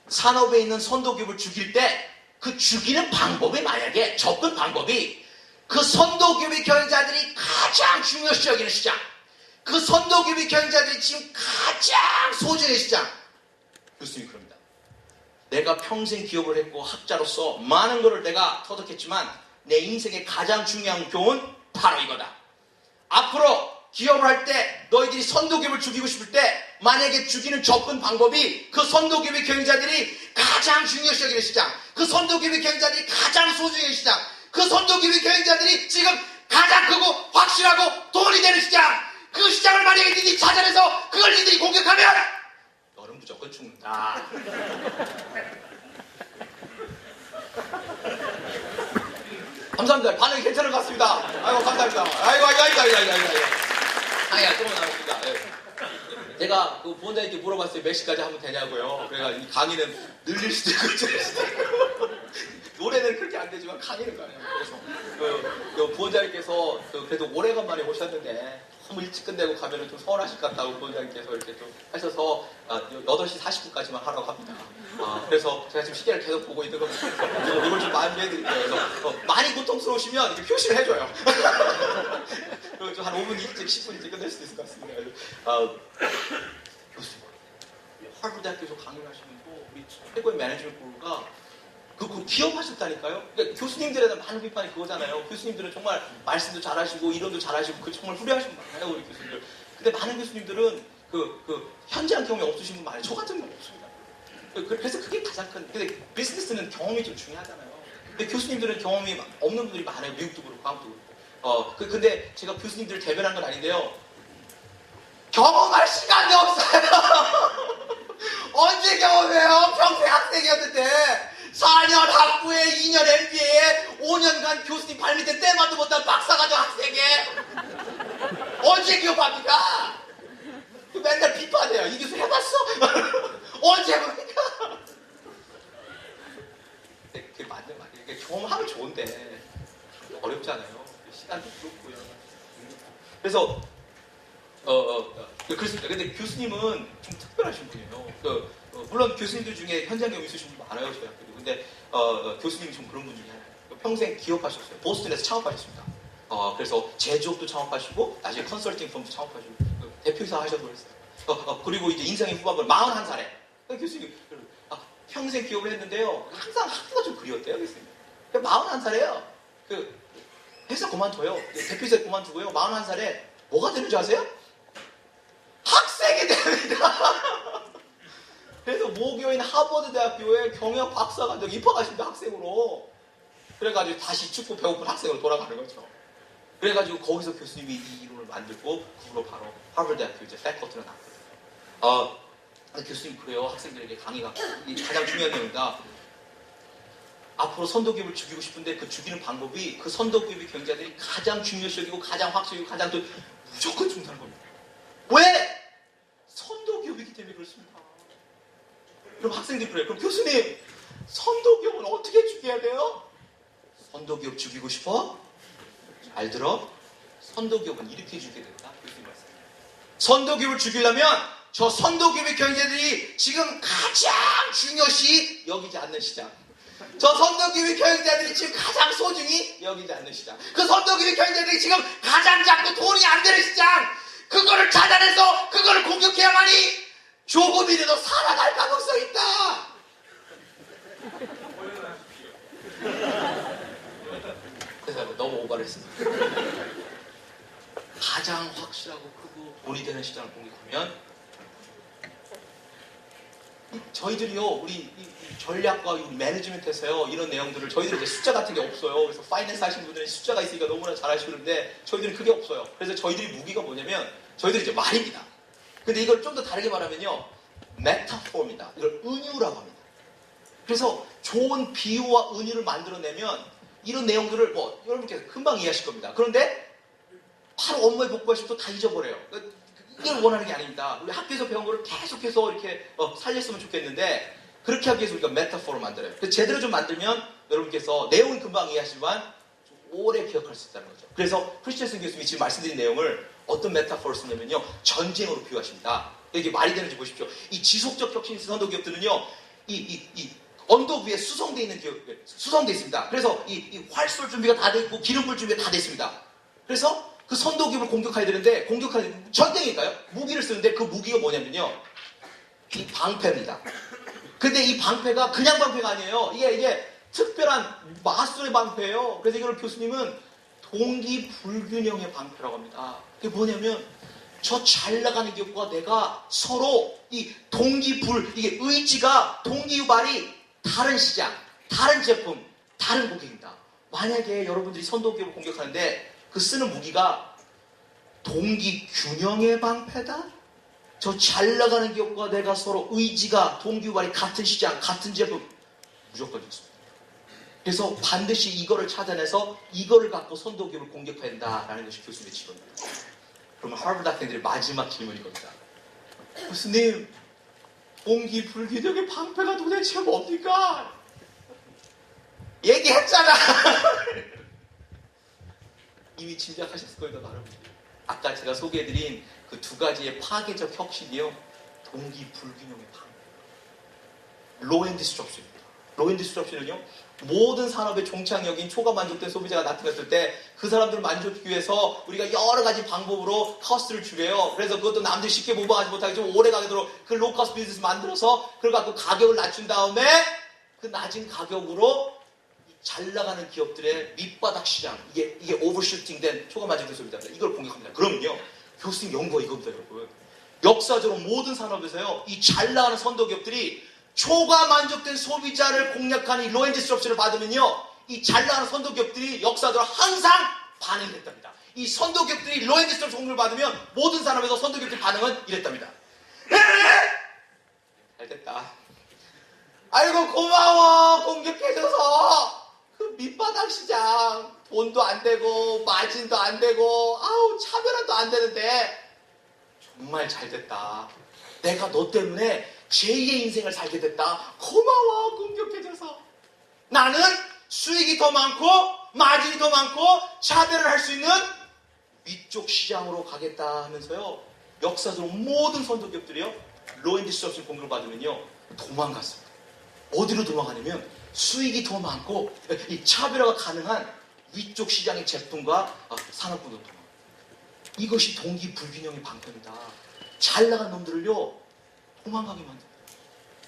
산업에 있는 선도 기업을 죽일 때 그 죽이는 방법이, 만약에 접근 방법이 그 선도 기업의 경영자들이 가장 중요시 여기는 시장, 그 선도 기업의 경영자들이 지금 가장 소중한 시장. 교수님이 그럽니다. 내가 평생 기업을 했고 학자로서 많은 것을 내가 터득했지만 내 인생의 가장 중요한 교훈 바로 이거다. 앞으로 기업을 할 때 너희들이 선도기업을 죽이고 싶을 때 만약에 죽이는 접근 방법이 그 선도기업의 경영자들이 가장 중요시 여기는 시장, 그 선도기업의 경영자들이 가장 소중한 시장, 그 선도기업의 경영자들이 지금 가장 크고 확실하고 돈이 되는 시장, 그 시장을 만약에 니들이 찾아내서 그걸 니들이 공격하면 너는 무조건 죽는다. 감사합니다. 반응이 괜찮은 것 같습니다. 아이고, 감사합니다. 아이고. 조금 남았습니다. 제가 그 부원장님께 물어봤어요. 몇 시까지 하면 되냐고요. 그래가 이 강의는 늘릴 수도 있고, 줄일 수도 있고. 노래는 그렇게 안 되지만 강의는 가네요. 그래서 그 부원장님께서 그래도 오래간만에 오셨는데 너무 일찍 끝내고 가면은 좀 서운하실 것 같다고 부원장님께서 이렇게 좀 하셔서 8시 40분까지만 하라고 합니다. 그래서 제가 지금 시계를 계속 보고 있는 겁니다. 이걸 좀 많이 해드릴게요. 그래서 많이 고통스러우시면 이렇게 표시를 해줘요. 그리고 좀 한 5분 일찍 10분 일찍 끝낼 수도 있을 것 같습니다. 교수님, 하버드 대학교에서 강의를 하시면서 우리 최고의 매니지먼트 프로가 그 기업하셨다니까요. 그러니까 교수님들에 대한 많은 비판이 그거잖아요. 교수님들은 정말 말씀도 잘하시고 이론도 잘하시고 그 정말 훌륭하신 분 많아요, 우리 교수님들. 근데 많은 교수님들은 그 현장 경험이 없으신 분 많아요. 저 같은 분 없습니다. 그래서 그게 가장 큰. 근데 비즈니스는 경험이 좀 중요하잖아요. 근데 교수님들은 경험이 없는 분들이 많아요. 미국도 그렇고 한국도 그렇고. 근데 제가 교수님들을 대변한 건 아닌데요. 경험할 시간이 없어요. 언제 경험해요? 평생 학생이었는데 4년 학부에 2년 MBA에 5년간 교수님 발밑에 때만도 못한 박사과정 학생에 언제 기업합니까? 맨날 비판해요. 이 교수 해봤어? 언제 해봅니까? 그게 맞는 말이에요. 그러니까 경험하면 좋은데 어렵잖아요. 시간도 그렇고요. 그래서 그렇습니다. 근데 교수님은 좀 특별하신 분이에요. 물론 교수님들 중에 현장 경험 있으신 분 많아요, 저희 학교도. 근데 교수님이 좀 그런 분 중에 하나예요. 평생 기업하셨어요. 보스턴에서 창업하셨습니다. 그래서 제조업도 창업하시고 나중에 컨설팅 펌도 창업하시고 대표이사 하셔도 그랬어요. 그리고 이제 인생의 후반부를 41살에 교수님 평생 기업을 했는데요. 항상 학교가 좀 그리웠대요, 교수님. 41살에요. 회사 그만둬요. 대표이사 그만두고요. 41살에 뭐가 되는 줄 아세요? 학생이 됩니다. 그래서 모교인 하버드 대학교에 경영 박사과정 입학하십니다. 학생으로. 그래가지고 다시 축구 배고픈 학생으로 돌아가는 거죠. 그래가지고 거기서 교수님이 이 이론을 만들고 그 후로 바로 하버드 대학교 이제 패커트로 나왔거든요. 교수님 그래요. 학생들에게 강의가 가장 중요한 내용이다. 앞으로 선도기업을 죽이고 싶은데 그 죽이는 방법이 그 선도기업의 경제자들이 가장 중요시하고 가장 확실하고 가장 또 무조건 중요한 겁니다. 왜? 선도기업이기 때문에 그렇습니다. 그럼 학생들이 그래요. 그럼 교수님, 선도기업은 어떻게 죽여야 돼요? 선도기업 죽이고 싶어? 잘 들어. 선도기업은 이렇게 죽여야 된다. 교수님 말씀입니다. 선도기업을 죽이려면 저 선도기업의 경제자들이 지금 가장 중요시 여기지 않는 시장. 저 선도기업의 경영자들이 지금 가장 소중히 여기지 않는 시장. 그 선도기업의 경영자들이 지금 가장 작고 돈이 안 되는 시장. 그거를 찾아내서 그거를 공격해야만이 조금이라도 살아갈 가능성이 있다. 그래서 너무 오버를 했습니다. 가장 확실하고 크고 돈이 되는 시장을 공격하면 저희들이요, 우리 전략과 우리 매니지먼트에서요, 이런 내용들을 저희들은 이제 숫자 같은 게 없어요. 그래서 파이낸스 하시는 분들은 숫자가 있으니까 너무나 잘 아시는데 저희들은 그게 없어요. 그래서 저희들이 무기가 뭐냐면 저희들이 이제 말입니다. 근데 이걸 좀 더 다르게 말하면요, 메타포입니다. 이걸 은유라고 합니다. 그래서 좋은 비유와 은유를 만들어내면 이런 내용들을 여러분께서 금방 이해하실 겁니다. 그런데 바로 업무에 복구하시면 또 다 잊어버려요. 이걸 원하는 게 아닙니다. 우리 학교에서 배운 거를 계속해서 이렇게 살렸으면 좋겠는데 그렇게 하기 위해서 우리가 메타포를 만들어요. 제대로 좀 만들면 여러분께서 내용은 금방 이해하시지만 좀 오래 기억할 수 있다는 거죠. 그래서 크리스천슨 교수님이 지금 말씀드린 내용을 어떤 메타포를 쓰냐면요, 전쟁으로 비유하십니다. 이게 말이 되는지 보십시오. 이 지속적 혁신 선도 기업들은요, 이 언덕 위에 수송되어 있는 수송되어 있습니다. 그래서 이 활 쏠 준비가 다 돼 있고 기름 불 준비가 다 돼 있습니다. 그래서 그 선도기업을 공격해야 되는데 공격하는 전쟁일까요? 무기를 쓰는데 그 무기가 뭐냐면요, 이 방패입니다. 근데 이 방패가 그냥 방패가 아니에요. 이게 특별한 마술의 방패예요. 그래서 이걸 교수님은 동기 불균형의 방패라고 합니다. 그게 뭐냐면 저 잘 나가는 기업과 내가 서로 이 이게 의지가 동기 유발이 다른 시장, 다른 제품, 다른 고객입니다. 만약에 여러분들이 선도기업을 공격하는데 그 쓰는 무기가 동기 균형의 방패다? 저 잘 나가는 기업과 내가 서로 의지가 동기유발이 같은 시장, 같은 제품, 무조건 좋습니다. 그래서 반드시 이거를 찾아내서 이거를 갖고 선도기업을 공격해야 된다라는 것이 교수님의 지론입니다. 그러면 하버드 학생들의 마지막 질문이 겁니다. 교수님, 동기 불균형의 방패가 도대체 뭡니까? 얘기했잖아. 이미 짐작하셨을 거예요, 나름. 아까 제가 소개해드린 그 두 가지의 파괴적 혁신이요, 동기 불균형의 방. 로우 앤 디스트럭션입니다. 로우 앤 디스트럭션은요, 모든 산업의 종착역인 초과 만족된 소비자가 나타났을 때 그 사람들을 만족하기 위해서 우리가 여러 가지 방법으로 커스트를 줄여요. 그래서 그것도 남들이 쉽게 모방하지 못하게 좀 오래 가도록 그 로우커스트 비즈니스 만들어서 그걸 갖고 가격을 낮춘 다음에 그 낮은 가격으로 잘 나가는 기업들의 밑바닥 시장, 이게 오버슈팅된 초과 만족된 소비자입니다. 이걸 공격합니다. 그러면요, 교수님 연구가 이겁니다, 여러분. 역사적으로 모든 산업에서요, 이 잘 나가는 선도 기업들이 초과 만족된 소비자를 공략하는 이 로우 앤 디스트럭션을 받으면요, 이 잘 나가는 선도 기업들이 역사적으로 항상 반응이 됐답니다. 이 선도 기업들이 로우 앤 디스트럭션 공격을 받으면 모든 산업에서 선도 기업들의 반응은 이랬답니다. 잘 됐다. 아이고 고마워, 공격해줘서. 그 밑바닥 시장 돈도 안 되고 마진도 안 되고 아우 차별화도 안 되는데 정말 잘 됐다. 내가 너 때문에 제2의 인생을 살게 됐다. 고마워, 공격해줘서. 나는 수익이 더 많고 마진이 더 많고 차별을 할 수 있는 위쪽 시장으로 가겠다 하면서요, 역사적으로 모든 선도기업들이요, 로우 앤 디스트럭션 공격을 받으면요 도망갔습니다. 어디로 도망가냐면 수익이 더 많고 이 차별화가 가능한 위쪽 시장의 제품과 산업군으로 도망갑니다. 이것이 동기 불균형의 방편이다. 잘 나간 놈들을요 도망가게 만듭니다.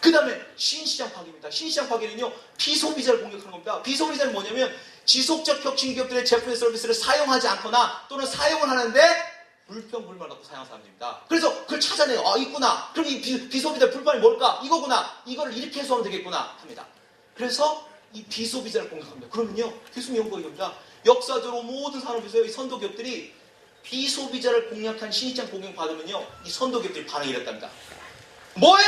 그 다음에 신시장 파괴입니다. 신시장 파괴는요, 비소비자를 공격하는 겁니다. 비소비자는 뭐냐면 지속적 혁신 기업들의 제품의 서비스를 사용하지 않거나 또는 사용을 하는데 불평불만 갖고 사용하는 사람들입니다. 그래서 그걸 찾아내요. 아, 있구나. 그럼 이 비소비자 불만이 뭘까? 이거구나. 이거를 이렇게 해소하면 되겠구나 합니다. 그래서 이 비소비자를 공격합니다. 그러면요, 교수님 연구가 이겁니다. 역사적으로 모든 산업에서 이 선도기업들이 비소비자를 공략한 신시장 공격 받으면요, 이 선도기업들이 반응이 이랬답니다. 뭐야?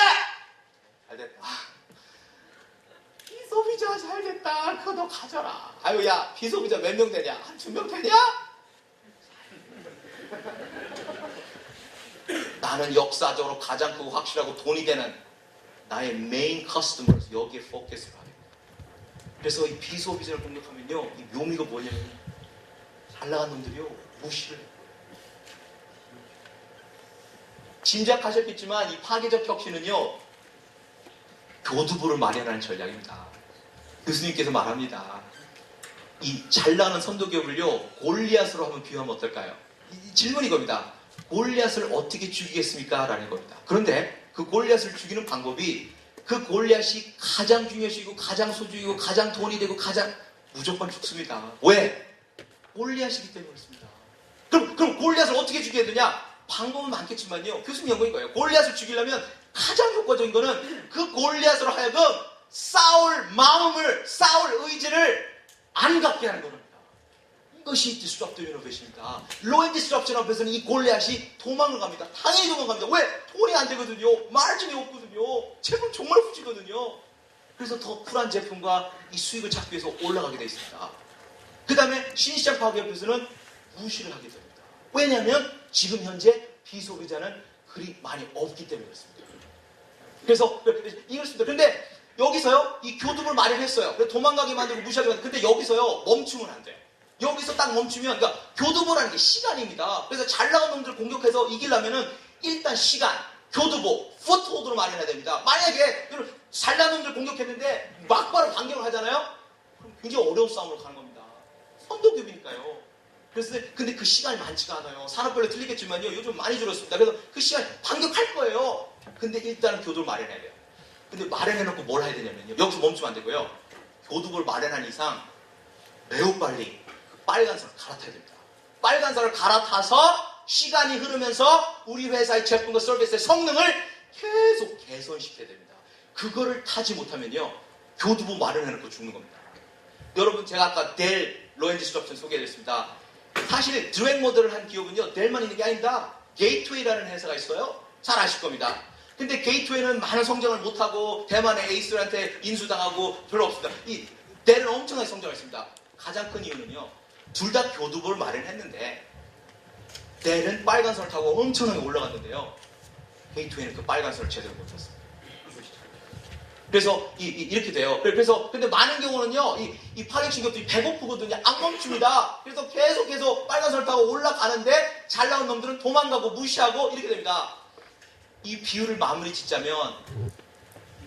잘됐다. 비소비자 잘됐다. 그거 너 가져라. 아유, 야, 비소비자 몇 명 되냐? 한 2명 되냐? 나는 역사적으로 가장 크고 확실하고 돈이 되는 나의 메인 커스터머스, 여기에 포커스를 하게 됩니다. 그래서 이 비소비자를 공격하면요, 이 묘미가 뭐냐면 잘 나간 놈들이요 무시를 해요. 짐작하셨겠지만 이 파괴적 혁신은요 교두보를 마련하는 전략입니다. 교수님께서 말합니다. 이 잘 나가는 선도기업을요 골리앗으로 한번 비유하면 어떨까요? 이 질문이 겁니다. 골리앗을 어떻게 죽이겠습니까? 라는 겁니다. 그런데 그 골리앗을 죽이는 방법이 그 골리앗이 가장 중요시고 가장 소중이고 가장 돈이 되고 가장 무조건 죽습니다. 왜? 골리앗이기 때문에 그렇습니다. 그럼 골리앗을 어떻게 죽여야 되냐? 방법은 많겠지만요, 교수님 연구인 거예요. 골리앗을 죽이려면 가장 효과적인 거는 그 골리앗으로 하여금 싸울 마음을, 싸울 의지를 안 갖게 하는 겁니다. 이것이 disruptive innovation입니다. low and disruption 앞에서는 이 골리앗이 도망을 갑니다. 당연히 도망갑니다. 왜? 돈이 안 되거든요. 마진이 없거든요. 제품 정말 후지거든요. 그래서 더 쿨한 제품과 이 수익을 찾기 위해서 올라가게 되어 있습니다. 그 다음에 신시장 파괴 앞에서는 무시를 하게 됩니다. 왜냐하면 지금 현재 비소비자는 그리 많이 없기 때문에 그렇습니다. 그래서 이렇습니다. 그런데 여기서요, 이 교두보를 마련했어요. 그래서 도망가게 만들고 무시하게 만들고. 근데 여기서요, 멈추면 안 돼요. 여기서 딱 멈추면, 그러니까 교두보라는 게 시간입니다. 그래서 잘 나간 놈들을 공격해서 이기려면은 일단 시간, 교두보, 푸트호드로 마련해야 됩니다. 만약에 잘 나간 놈들 공격했는데 막바로 반격을 하잖아요? 그럼 굉장히 어려운 싸움으로 가는 겁니다. 선도기업이니까요. 그래서 근데 그 시간이 많지가 않아요. 산업별로 틀리겠지만요, 요즘 많이 줄었습니다. 그래서 그 시간 반격할 거예요. 근데 일단은 교두를 마련해야 돼요. 근데 마련해놓고 뭘 해야 되냐면요, 여기서 멈추면 안 되고요, 교두보를 마련한 이상 매우 빨리 빨간선을 갈아타야 됩니다. 빨간선을 갈아타서 시간이 흐르면서 우리 회사의 제품과 서비스의 성능을 계속 개선시켜야 됩니다. 그거를 타지 못하면요, 교두보 마련해놓고 죽는 겁니다. 여러분, 제가 아까 델 로우 앤 디스트럭션 소개해드렸습니다. 사실 드랙 모델을 한 기업은요, 델만 있는 게 아닙니다. 게이트웨이라는 회사가 있어요. 잘 아실 겁니다. 근데 게이트웨이는 많은 성장을 못하고 대만의 에이스들한테 인수당하고 별로 없습니다. 이 델은 엄청나게 성장했습니다. 가장 큰 이유는요, 둘 다 교두보를 마련했는데 델은 빨간선을 타고 엄청나게 올라갔는데요, 게이트웨이는 그 빨간선을 제대로 못 탔습니다. 그래서 이렇게 돼요. 그래서 근데 많은 경우는요, 이 파격신 기업들이 배고프거든요. 안 멈춥니다. 그래서 계속 빨간선을 타고 올라가는데 잘 나온 놈들은 도망가고 무시하고 이렇게 됩니다. 이 비유를 마무리 짓자면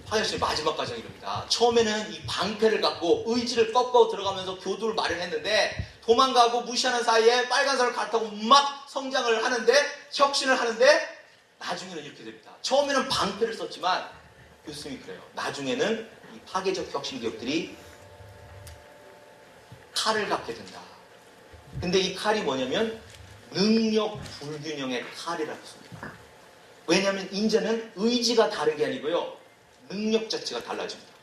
파격신의 마지막 과정이 이럽니다. 처음에는 이 방패를 갖고 의지를 꺾어 들어가면서 교두를 마련했는데 도망가고 무시하는 사이에 빨간선을 갈아타고 막 성장을 하는데 혁신을 하는데 나중에는 이렇게 됩니다. 처음에는 방패를 썼지만 교수님이 그래요. 나중에는 이 파괴적 혁신 기업들이 칼을 갖게 된다. 근데 이 칼이 뭐냐면 능력 불균형의 칼이라고 씁니다. 왜냐하면 이제는 의지가 다른 게 아니고요. 능력 자체가 달라집니다.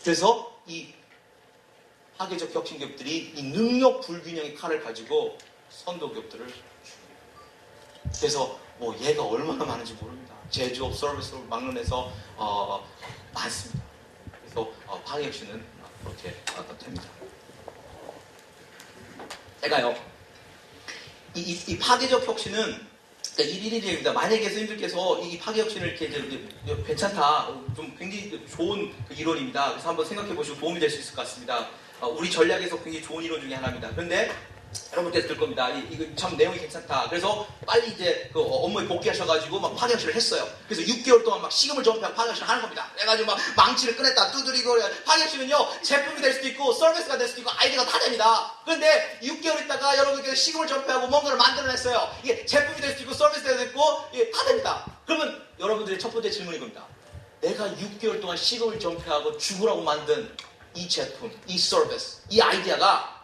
그래서 이 파괴적 혁신 기업들이 이 능력 불균형의 칼을 가지고 선도 기업들을 죽입니다. 그래서 뭐 얘가 얼마나 많은지 모릅니다. 제조업, 서비스업, 막론에서 많습니다. 그래서 파괴 혁신은 그렇게 됩니다. 제가요 이 파괴적 혁신은 일일입니다. 만약에 선생님들께서 이 파괴 혁신을 이렇게 이제 괜찮다, 좀 굉장히 좋은 이론입니다. 그래서 한번 생각해 보시고 도움이 될 수 있을 것 같습니다. 우리 전략에서 굉장히 좋은 이론 중에 하나입니다. 그런데 여러분께서 들 겁니다. 이거 참 내용이 괜찮다. 그래서 빨리 이제 그 업무에 복귀하셔가지고 막 파괴 혁신을 했어요. 그래서 6개월 동안 막 시금을 전폐하고 파괴 혁신을 하는 겁니다. 그래가지고 막 망치를 꺼냈다 두드리고. 파괴 혁신은요, 제품이 될 수도 있고 서비스가 될 수도 있고 아이디어가 다 됩니다. 그런데 6개월 있다가 여러분께서 시금을 전폐하고 뭔가를 만들어냈어요. 이게 제품이 될 수도 있고 서비스가 될 수도 있고 이게 다 됩니다. 그러면 여러분들의 첫 번째 질문이 겁니다. 내가 6개월 동안 시금을 전폐하고 죽으라고 만든 이 제품, 이 서비스, 이 아이디어가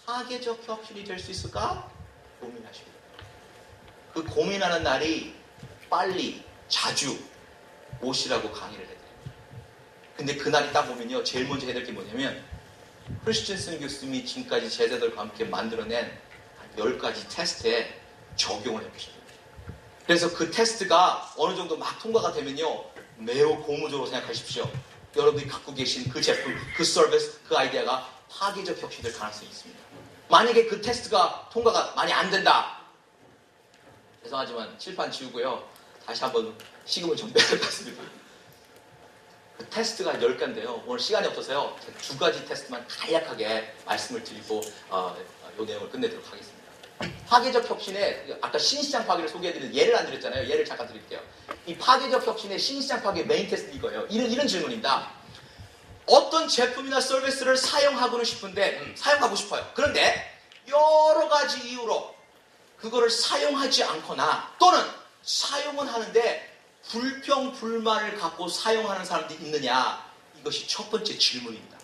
파괴적 혁신이 될 수 있을까? 고민하십니다. 그 고민하는 날이 빨리, 자주 오시라고 강의를 해드립니다. 근데 그 날이 딱 오면요, 제일 먼저 해야 될 게 뭐냐면 크리스천슨 교수님이 지금까지 제자들과 함께 만들어낸 한 10가지 테스트에 적용을 해보셔야 됩니다. 그래서 그 테스트가 어느 정도 막 통과가 되면요, 매우 고무적으로 생각하십시오. 여러분이 갖고 계신 그 제품, 그 서비스, 그 아이디어가 파괴적 혁신이 될 가능성이 있습니다. 만약에 그 테스트가 통과가 많이 안 된다. 죄송하지만 칠판 지우고요. 다시 한번 시금을 전폐할 것 같습니다. 그 테스트가 10개인데요. 오늘 시간이 없어서요. 2가지 테스트만 간략하게 말씀을 드리고 이 내용을 끝내도록 하겠습니다. 파괴적 혁신의 아까 신시장 파괴를 소개해드린 예를 안 드렸잖아요. 예를 잠깐 드릴게요. 이 파괴적 혁신의 신시장 파괴 메인 테스트 이거예요. 이런 질문입니다. 어떤 제품이나 서비스를 사용하고는 싶은데 사용하고 싶어요. 그런데 여러 가지 이유로 그거를 사용하지 않거나 또는 사용은 하는데 불평, 불만을 갖고 사용하는 사람들이 있느냐, 이것이 첫 번째 질문입니다.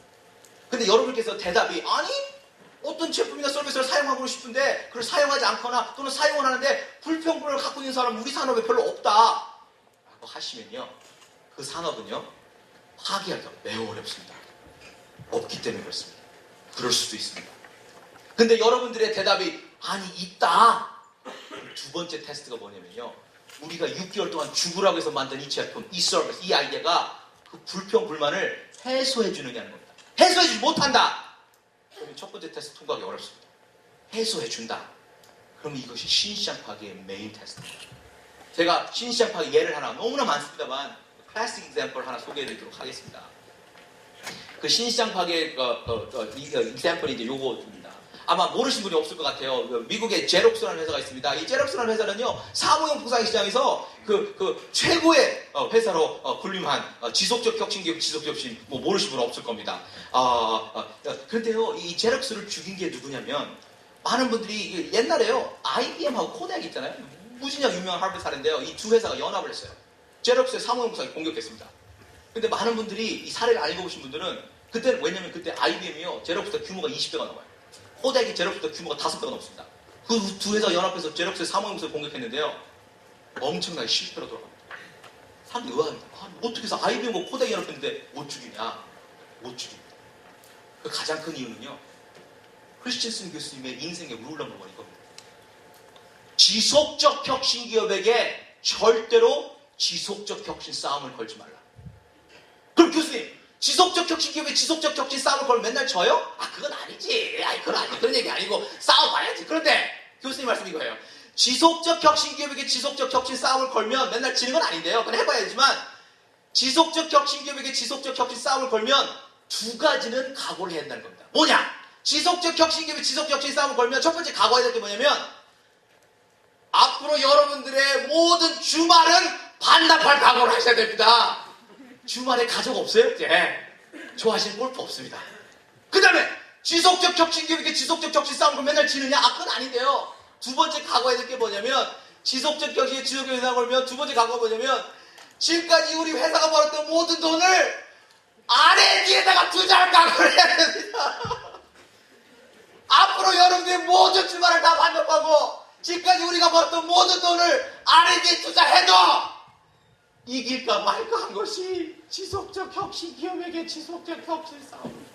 근데 여러분께서 대답이 아니, 어떤 제품이나 서비스를 사용하고 싶은데 그걸 사용하지 않거나 또는 사용을 하는데 불평, 불만을 갖고 있는 사람은 우리 산업에 별로 없다 라고 하시면요, 그 산업은요 파괴하기가 매우 어렵습니다. 없기 때문에 그렇습니다. 그럴 수도 있습니다. 근데 여러분들의 대답이 아니 있다. 두 번째 테스트가 뭐냐면요, 우리가 6개월 동안 죽으라고 해서 만든 이 제품, 이 서비스, 이 아이디어가 그 불평, 불만을 해소해 주느냐는 겁니다. 해소해 주지 못한다. 그러면 첫 번째 테스트 통과하기 어렵습니다. 해소해 준다. 그러면 이것이 신시장 파괴의 메인 테스트입니다. 제가 신시장 파괴 예를 하나, 너무나 많습니다만 클래식 example 하나 소개해드리도록 하겠습니다. 그 신시장 파괴 example이 이제 요거입니다. 아마 모르신 분이 없을 것 같아요. 미국의 제록스라는 회사가 있습니다. 이 제록스라는 회사는요, 사무용 부상 시장에서 그 최고의 회사로 군림한 지속적 혁신 기업, 지속적 혁신, 뭐 모르신 분은 없을 겁니다. 그런데요, 이 제록스를 죽인 게 누구냐면, 많은 분들이 옛날에요, IBM하고 코덱 있잖아요. 무진장 유명한 하버드 사례인데요. 이 두 회사가 연합을 했어요. 제록스의 사무용 부상이 공격했습니다. 근데 많은 분들이 이 사례를 알고 보신 분들은 그때는, 왜냐면 그때 IBM이요, 제록스보다 규모가 20배가 넘어요. 코덱이 제록스보다 규모가 5배가 넘습니다. 그 두 회사 연합해서 제록스의 사무용 부상을 공격했는데요, 엄청나게 실패로 돌아갑니다. 사람들이 의아합니다. 어떻게 해서 IBM과 코덱이 연합했는데 못 죽이냐? 못 죽입니다. 그 가장 큰 이유는요, 크리스천슨 교수님의 인생의 룰 넘버 원 이겁니다. 지속적 혁신 기업에게 절대로 지속적 혁신 싸움을 걸지 말라. 그럼 교수님, 지속적 혁신 기업에 지속적 혁신 싸움을 걸면 맨날 져요? 그건 아니지. 그건 아니지. 그런 얘기 아니고 싸워봐야지. 그런데 교수님 말씀이 이거예요. 지속적 혁신 기업에게 지속적 혁신 싸움을 걸면 맨날 지는 건 아닌데요. 그건 해봐야지만 지속적 혁신기업에게 지속적 혁신 싸움을 걸면 두 가지는 각오를 해야 한다는 겁니다. 뭐냐? 지속적 혁신기업에 지속적 혁신 싸움을 걸면 첫 번째 각오해야 될 게 뭐냐면 앞으로 여러분들의 모든 주말은 반납할 각오를 하셔야 됩니다. 주말에 가족 없어요? 예. 좋아하시는 골프 없습니다. 그 다음에 지속적 혁신기업에게 지속적 혁신 싸움을 맨날 지느냐? 아, 그건 아닌데요. 두 번째 각오해야 될 게 뭐냐면 지속적 혁신에 지속적 혁신 싸움을 걸면 두 번째 각오가 뭐냐면 지금까지 우리 회사가 벌었던 모든 돈을 R&D에다가 투자할 각오를 해야 됩니다. 앞으로 여러분들의 모든 주말을 다 반납하고 지금까지 우리가 벌었던 모든 돈을 R&D에 투자해도 이길까 말까 한 것이 지속적 혁신 기업에게 지속적 혁신 싸움.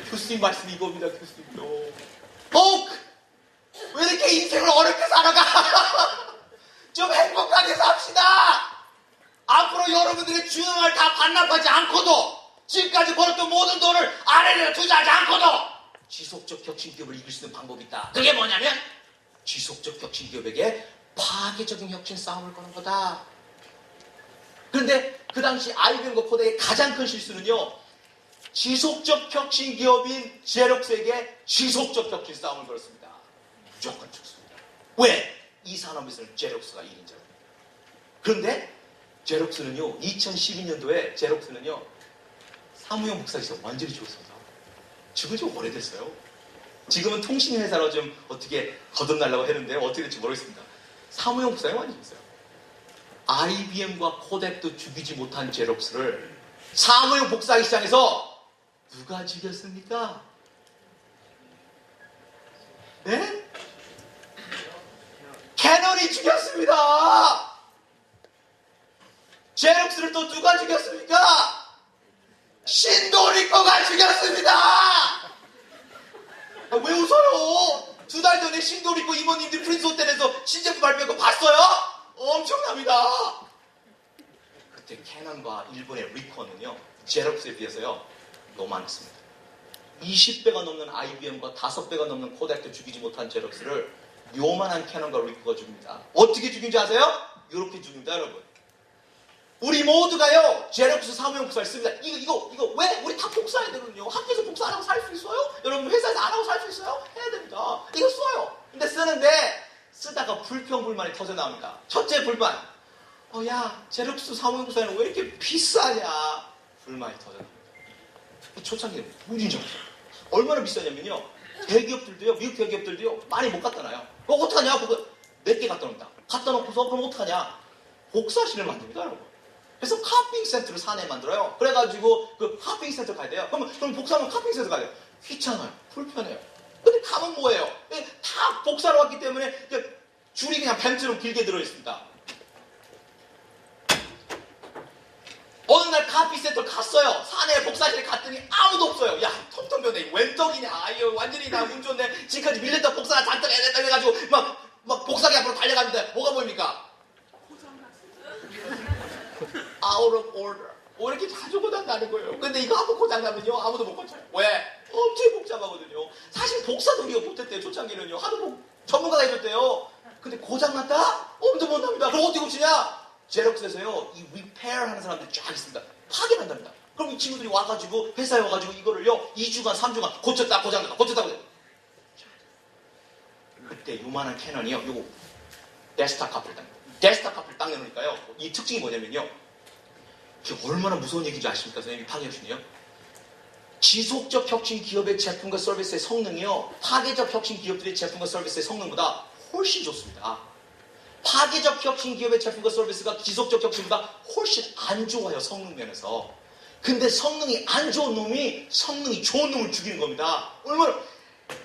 교수님 말씀이 이겁니다. 교수님요. 왜 이렇게 인생을 어렵게 살아가? 좀 행복하게 삽시다. 앞으로 여러분들의 주말을 다 반납하지 않고도 지금까지 벌었던 모든 돈을 R&D에 투자하지 않고도 지속적 혁신기업을 이길 수 있는 방법이 있다. 그게 뭐냐면 지속적 혁신기업에게 파괴적인 혁신 싸움을 거는 거다. 그런데 그 당시 IBM과 코덱의 가장 큰 실수는요. 지속적 혁신기업인 제록스에게 지속적 혁신 싸움을 걸었습니다. 무조건 죽습니다. 왜? 이 산업에서는 제록스가 1인자입니다. 그런데 제록스는요. 2012년도에 제록스는요. 사무용 복사기사 완전히 죽었습니다. 죽은 지 오래됐어요. 지금은 통신회사로 좀 어떻게 거듭나려고 했는데 어떻게 될지 모르겠습니다. 사무용 복사기 완전히 죽었어요. IBM과 코덱도 죽이지 못한 제록스를 사무용 복사기 시장에서 누가 죽였습니까? 네? 캐논이 죽였습니다. 제록스를 또 누가 죽였습니까? 신도리코가 죽였습니다. 왜 웃어요? 2달 전에 신도리코 이모님들 프린스 호텔에서 신제품 발표한 거 봤어요? 엄청납니다. 그때 캐논과 일본의 리코는요, 제록스에 비해서요, 요만했습니다. 20배가 넘는 IBM과 5배가 넘는 코덱도 죽이지 못한 제록스를 요만한 캐논과 리코가 죽입니다. 어떻게 죽인지 아세요? 이렇게 죽입니다, 여러분. 우리 모두가요, 제록스 사무용 복사를 씁니다. 이거 왜? 우리 다 복사해야 되거든요. 학교에서 복사 안 하고 살 수 있어요? 여러분 회사에서 안 하고 살 수 있어요? 해야 됩니다. 이거 써요. 근데 쓰는데 쓰다가 불평불만이 터져 나옵니다. 첫째 불만. 야, 제록스 사무용 복사는 왜 이렇게 비싸냐? 불만이 터져 나옵니다. 초창기에 무진장 없어요. 얼마나 비싸냐면요. 대기업들도요, 미국 대기업들도요, 많이 못 갖다 놔요. 어떡하냐? 그거 몇 개 갖다 놓는다. 갖다 놓고서 그럼 어떡하냐? 복사실을 만듭니다, 여러분. 그래서 카핑 센터를 사내에 만들어요. 그래가지고 그 카핑 센터 가야 돼요. 그럼 복사하면 카핑 센터 가야 돼요. 귀찮아요. 불편해요. 근데 가면 뭐예요? 다 복사로 왔기 때문에 줄이 그냥 뱀처럼 길게 들어있습니다. 어느 날 카피 센터 갔어요. 사내 복사실에 갔더니 아무도 없어요. 야, 텅텅 비었네. 웬 떡이냐. 아유, 완전히 나 운 좋네. 지금까지 밀렸던 복사가 잔뜩 해냈다 해가지고 막 복사기 앞으로 달려갔는데 뭐가 보입니까? Out of order. 이렇게 자주 고장나는 거예요. 근데 이거 한번 고장나면요, 아무도 못 고쳐요. 왜? 엄청 복잡하거든요. 사실 복사도 우리가 못했대요. 초창기는요. 하도 전문가가 해줬대요. 근데 고장났다? 엄청 못합니다. 그럼 어떻게 고치냐? 제록스에서요, 이 리페어 하는 사람들이 쫙 있습니다. 파견한답니다. 그럼 이 친구들이 와가지고, 회사에 와가지고 이거를요, 2주간, 3주간 고쳤다, 고장났다, 고쳤다, 고쳤다. 그때 요만한 캐논이요, 요거, 데스크탑 카프를 딱 내놓으니까요, 이 특징이 뭐냐면요, 이게 얼마나 무서운 얘기인지 아십니까, 선생님이 파괴혁신이요? 지속적 혁신 기업의 제품과 서비스의 성능이요, 파괴적 혁신 기업들의 제품과 서비스의 성능보다 훨씬 좋습니다. 파괴적 혁신 기업의 제품과 서비스가 지속적 혁신보다 훨씬 안 좋아요, 성능 면에서. 근데 성능이 안 좋은 놈이 성능이 좋은 놈을 죽이는 겁니다. 얼마나,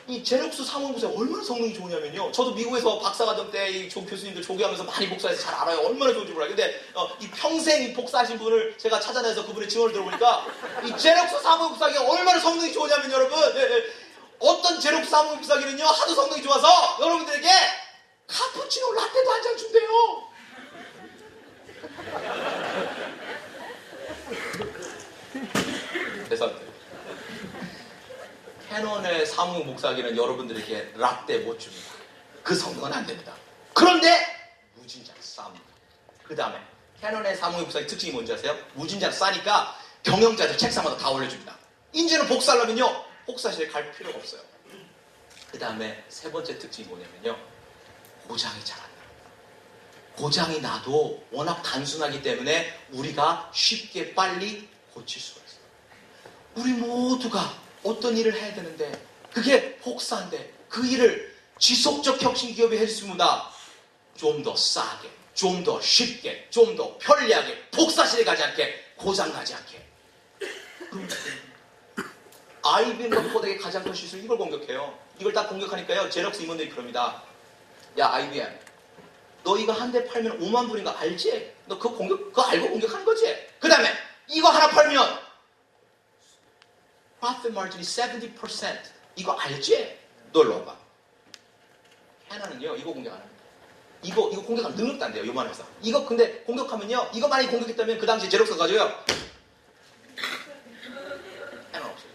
이 제록스 사무용복사가 얼마나 성능이 좋으냐면요. 저도 미국에서 박사과정 때 이 교수님들 조교하면서 많이 복사해서 잘 알아요. 얼마나 좋은지 몰라요. 근데 이 평생 이 복사하신 분을 제가 찾아내서 그분의 증언을 들어보니까 이 제록스 사무용복사기가 얼마나 성능이 좋으냐면 여러분, 어떤 제록스 사무용복사기는요, 하도 성능이 좋아서 여러분들에게 카푸치노 라떼도 한 잔 준대요. 그래서 캐논의 사무 목사기는 여러분들에게 라떼 못 줍니다. 그 성능은 안 됩니다. 그런데 무진장 싸움입니다. 그 다음에 캐논의 사무용 복사기 특징이 뭔지 아세요? 무진장 싸니까 경영자들 책상마다 다 올려줍니다. 이제는 복사하려면요, 복사실에 갈 필요가 없어요. 그 다음에 세 번째 특징이 뭐냐면요, 고장이 잘 안 나요. 고장이 나도 워낙 단순하기 때문에 우리가 쉽게 빨리 고칠 수가 있어요. 우리 모두가 어떤 일을 해야 되는데 그게 복사인데 그 일을 지속적 혁신 기업이 해줬습니다. 좀 더 싸게, 좀 더 쉽게, 좀 더 편리하게, 복사실에 가지 않게, 고장 나지 않게. IBM과 코덱의 가장 큰 실수는 이걸 공격해요. 이걸 딱 공격하니까요, 제럭스 임원들이 그럽니다. 야, IBM, 너 이거 한 대 팔면 5만 불인 거 알지? 너 그거 알고 공격하는 거지? 그 다음에 이거 하나 팔면 profit margin이 70%. 이거 알지? 놀러 와봐. 캐논은요, 이거 공격 안 합니다. 이거 공격하면 능력도 안 돼요, 요만한 회사. 이거 근데 공격하면요, 이거 만약에 공격했다면 그 당시에 제록스가 가져요. 캐논 없어요.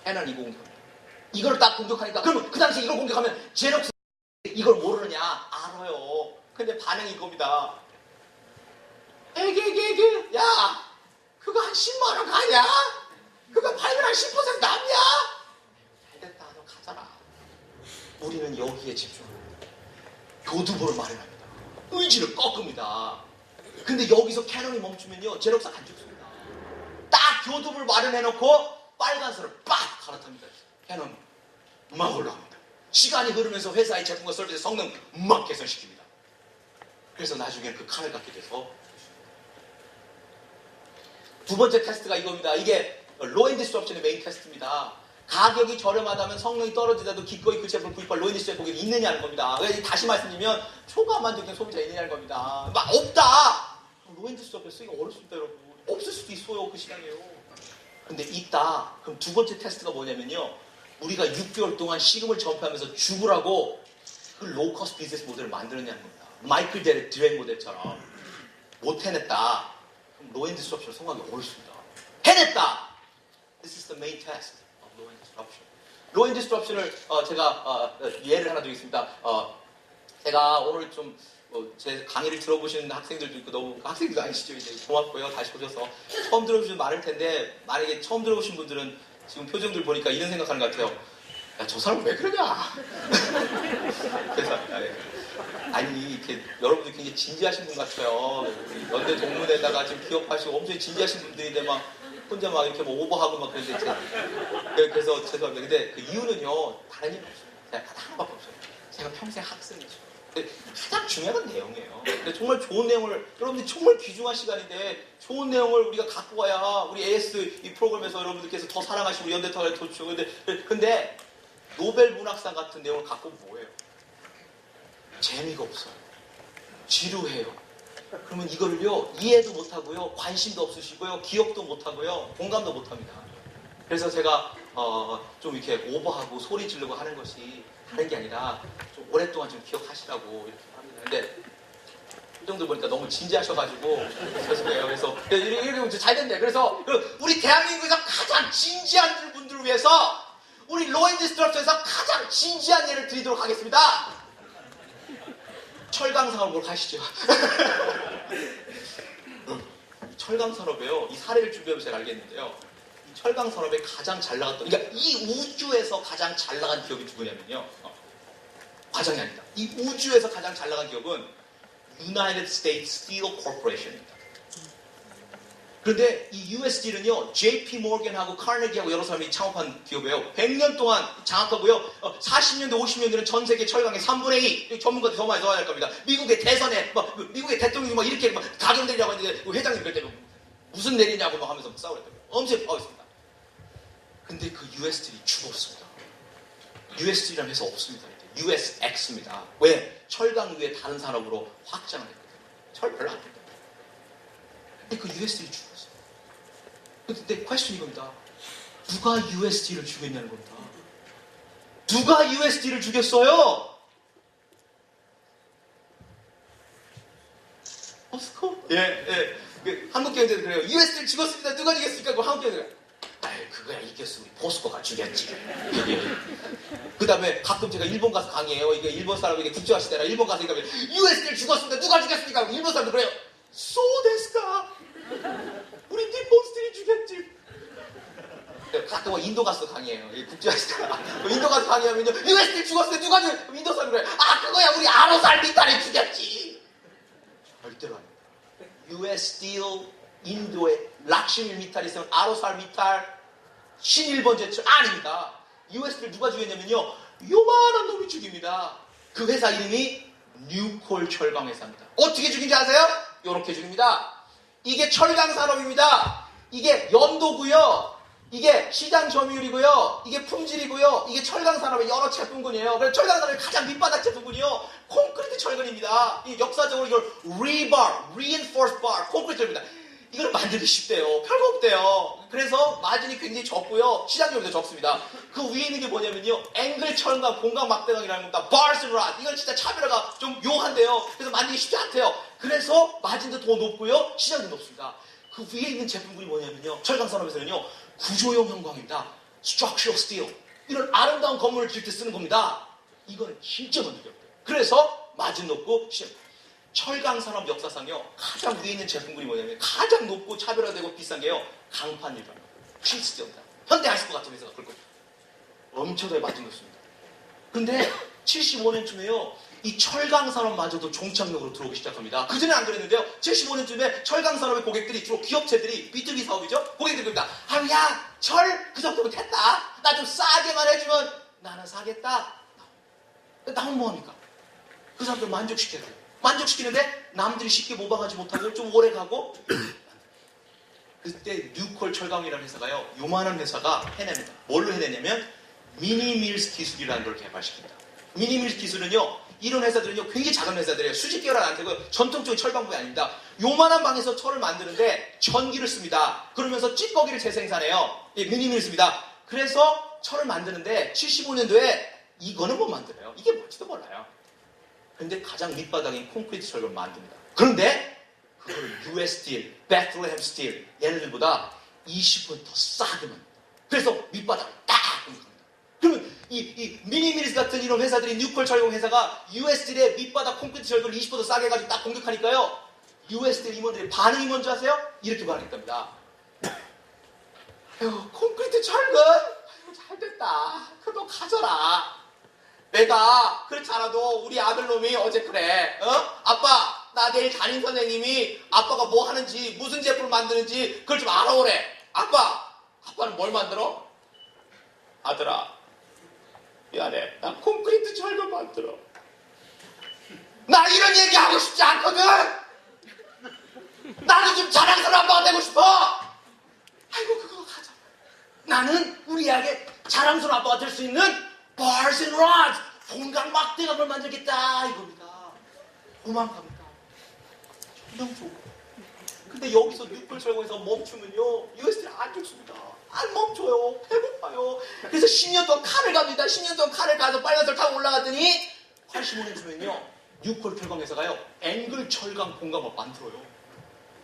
캐논 이거 공격합니다. 이걸 딱 공격하니까, 그러면 그 당시에 이걸 공격하면 제록스 이걸 모르느냐? 알아요. 근데 반응이 이겁니다. 에게, 야, 그거 한 10만 원 가냐? 그거 팔면 한 10% 남냐? 잘됐다, 너 가져라. 우리는 여기에 집중합니다. 교두보를 마련합니다. 의지를 꺾습니다. 근데 여기서 캐논이 멈추면요, 제럭스 안 죽습니다. 딱 교두보를 마련해놓고 빨간색을 빡 갈아탑니다. 캐논 막 올라갑니다. 시간이 흐르면서 회사의 제품과 서비스 성능 막 개선시킵니다. 그래서 나중에 그 칼을 갖게 돼서 두 번째 테스트가 이겁니다. 이게 로인 디스트럽션의 메인 테스트입니다. 가격이 저렴하다면 성능이 떨어지더라도 기꺼이 그 제품을 구입할 로인 디스트럽션 고객이 있느냐는 겁니다. 다시 말씀드리면 초과만 만족된 소비자 있느냐는 겁니다. 막 없다! 로인 디스트럽션 쓰기가 어렵습니다, 여러분. 없을 수도 있어요, 그 시장에요. 근데 있다. 그럼 두 번째 테스트가 뭐냐면요, 우리가 6개월 동안 시금을 전폐하면서 죽으라고 그 로우커스트 비즈니스 모델을 만들었냐는 겁니다. 마이클 드레인 모델처럼. 못 해냈다. 그럼 로인 디스트럽션을 성공하기 어렵습니다. 해냈다! This is the main test of low-end disruption. low-end disruption을 제가 예를 하나 드리겠습니다. 제가 오늘 좀 제 강의를 들어보시는 학생들도 있고, 너무 학생들도 아니시죠? 이제 고맙고요. 다시 오셔서 처음 들어보시면 많을 텐데, 만약에 처음 들어보신 분들은 지금 표정들 보니까 이런 생각하는 것 같아요. 야, 저 사람 왜 그러냐? 그래서 아니, 이렇게 여러분들 굉장히 진지하신 분 같아요. 연대 동문회다가 지금 기업하시고 엄청 진지하신 분들인데 막 혼자 막 이렇게 뭐 오버하고 막 그랬는데, 그래서 죄송합니다. 근데 그 이유는요, 다른 이유 없어요. 제가 하나밖에 없어요. 제가 평생 학생이죠. 가장 중요한 건 내용이에요. 근데 정말 좋은 내용을, 여러분들이 정말 귀중한 시간인데 좋은 내용을 우리가 갖고 와야 우리 AS 이 프로그램에서 여러분들께서 더 사랑하시고 우리 연대타를 더 주고. 근데 노벨 문학상 같은 내용을 갖고 뭐예요? 재미가 없어요. 지루해요. 그러면 이거를요, 이해도 못하고요, 관심도 없으시고요, 기억도 못하고요, 공감도 못합니다. 그래서 제가 좀 이렇게 오버하고 소리 지르고 하는 것이 다른 게 아니라 좀 오랫동안 좀 기억하시라고 이렇게 합니다. 근데 표정들 보니까 너무 진지하셔가지고 죄송해요. 그래서 이렇게 잘 됐네. 그래서 우리 대한민국에서 가장 진지한 분들을 위해서 우리 로인 디스트럭션에서 가장 진지한 예를 드리도록 하겠습니다. 철강산업으로 가시죠. 철강산업에요, 이 사례를 준비하면서 제가 알겠는데요, 이 철강산업에 가장 잘 나갔던, 그러니까 이 우주에서 가장 잘 나간 기업이 누구냐면요, 과정이 아니다. 이 우주에서 가장 잘 나간 기업은 United States Steel Corporation입니다. 그런데 이 USD는요, JP 모건하고 카네기하고 여러 사람이 창업한 기업이에요. 100년 동안 장악하고요, 40년대, 50년대는 전 세계 철강의 3분의 2, 전문가들이 더 많이 도와야 할 겁니다. 미국의 대선에, 미국의 대통령이 막 이렇게 막 가경되려고 했는데, 회장님 그때 무슨 내리냐고 막 하면서 싸우랬더니 엄청 싸웠습니다. 근데 그 USD이 죽었습니다. USD라는 회사 없습니다. USX입니다. 왜? 철강 위에 다른 산업으로 확장을 했거든요. 철 별로 안 된다. 근데 그 USD를 죽었어요. 근데 퀘스천이 이겁니다. 누가 USD를 죽였냐는 겁니다. 누가 USD를 죽였어요? 어스코? 예. 한국 경제도 그래요. USD를 죽었습니다. 누가 죽였습니까? 한국 경제가. 아이, 그거야 이겼어. 우리 포스코가 죽였지. 그 다음에 가끔 제가 일본 가서 강의해요. 이게 일본 사람에게 국제화시대라 일본 가서 얘기하면 USD를 죽었습니다. 누가 죽였습니까? 일본 사람도 그래요. 소데스까? 우리 니폰 스틸이 죽였지. 가끔 인도 가서 강의해요. 국제학습가 인도 가서 강의하면요, US 스틸 죽었어요. 누가 죽? 인도 사람 그래. 아, 그거야, 우리 아로살미탈이 죽였지. 절대로 아닙니다. US 스틸 인도의 락시밀 미탈이 있으면 아로살미탈 신일본 제철 아닙니다. US 스틸 누가 죽였냐면요, 요만한 놈이 죽입니다. 그 회사 이름이 뉴콜 철강 회사입니다. 어떻게 죽인지 아세요? 요렇게 죽입니다. 이게 철강 산업입니다. 이게 연도고요. 이게 시장 점유율이고요. 이게 품질이고요. 이게 철강 산업의 여러 제품군이에요. 그래서 철강 산업의 가장 밑바닥 제품군이요, 콘크리트 철근입니다. 이 역사적으로 이걸 rebar, reinforced bar, 콘크리트 철근입니다. 이걸 만들기 쉽대요. 별거 없대요. 그래서 마진이 굉장히 적고요, 시장 점유율도 적습니다. 그 위에 있는 게 뭐냐면요, 앵글 철강, 공강 막대강이라는 겁니다. bars and rods. 이건 진짜 차별화가 좀 묘한데요. 그래서 만들기 쉽지 않대요. 그래서 마진도 더 높고요, 시장도 높습니다. 그 위에 있는 제품군이 뭐냐면요, 철강 산업에서는요, 구조형 형광입니다. structural steel. 이런 아름다운 건물을 지을 때 쓰는 겁니다. 이거는 진짜 만들기 어려워요. 그래서 마진 높고 시장. 철강 산업 역사상요, 가장 위에 있는 제품군이 뭐냐면 가장 높고 차별화되고 비싼 게요, 강판이라는 칠스티입니다. 현대아이스크 같은 회사가 그럴 겁니다. 엄청나게 마진 높습니다. 근데 75년쯤에요, 이 철강 산업마저도 종착역으로 들어오기 시작합니다. 그전에 안 그랬는데요, 75년쯤에 철강 산업의 고객들이, 주로 기업체들이 B2B 사업이죠, 고객들이 그럽니다. 야, 철 그 정도면 됐다. 나 좀 싸게만 해주면 나는 사겠다. 나는 뭐합니까? 그 사람들 만족시켜야 돼요. 만족시키는데 남들이 쉽게 모방하지 못하고 좀 오래 가고, 그때 뉴콜 철강이라는 회사가요, 요만한 회사가 해냅니다. 뭘로 해내냐면 미니밀스 기술이라는 걸 개발시킵니다. 미니밀스 기술은요, 이런 회사들은요, 굉장히 작은 회사들이에요. 수직 계열 안 되고 전통적인 철방법이 아닙니다. 요만한 방에서 철을 만드는데 전기를 씁니다. 그러면서 찌꺼기를 재생산해요. 미니밀스입니다. 그래서 철을 만드는데 75년도에 이거는 못 만들어요. 이게 뭔지도 몰라요. 근데 가장 밑바닥인 콘크리트 철근을 만듭니다. 그런데 그걸 US 스틸, 베틀레헴 스틸 얘네들보다 20% 더 싸게 만듭니다. 그래서 밑바닥을 딱 공격합니다. 그러면 이 미니밀스 같은 이런 회사들이, 뉴콜 철강 회사가 US 스틸의 밑바닥 콘크리트 철근을 20% 싸게 해가지고 딱 공격하니까요, US 스틸 임원들의 반응이 뭔지 아세요? 이렇게 반응했답니다. 아유, 콘크리트 철근? 아유, 잘됐다. 그거 가져라. 내가 그렇지 않아도 우리 아들놈이 어제 그래. 아빠, 나 내일 담임 선생님이 아빠가 뭐 하는지, 무슨 제품을 만드는지 그걸 좀 알아오래. 아빠는 뭘 만들어? 아들아, 미안해. 나 콘크리트 철근 만들어. 나 이런 얘기 하고 싶지 않거든. 나도 좀 자랑스러운 아빠가 되고 싶어. 아이고, 그거 가자. 나는 우리 아이에게 자랑스러운 아빠가 될 수 있는 bars and rods, 공강 막대강을 만들겠다 이겁니다. 도망갑니다. 정말 좋고. 근데 여기서 뉴콜 철강에서 멈추면요, USD를 안 죽습니다. 안 멈춰요. 배고파요. 그래서 10년 동안 칼을 갑니다. 10년 동안 칼을 가서 빨간색 타고 올라갔더니 85년 주면요, 뉴콜 철강 회사가요, 앵글 철강 공강을 만들어요.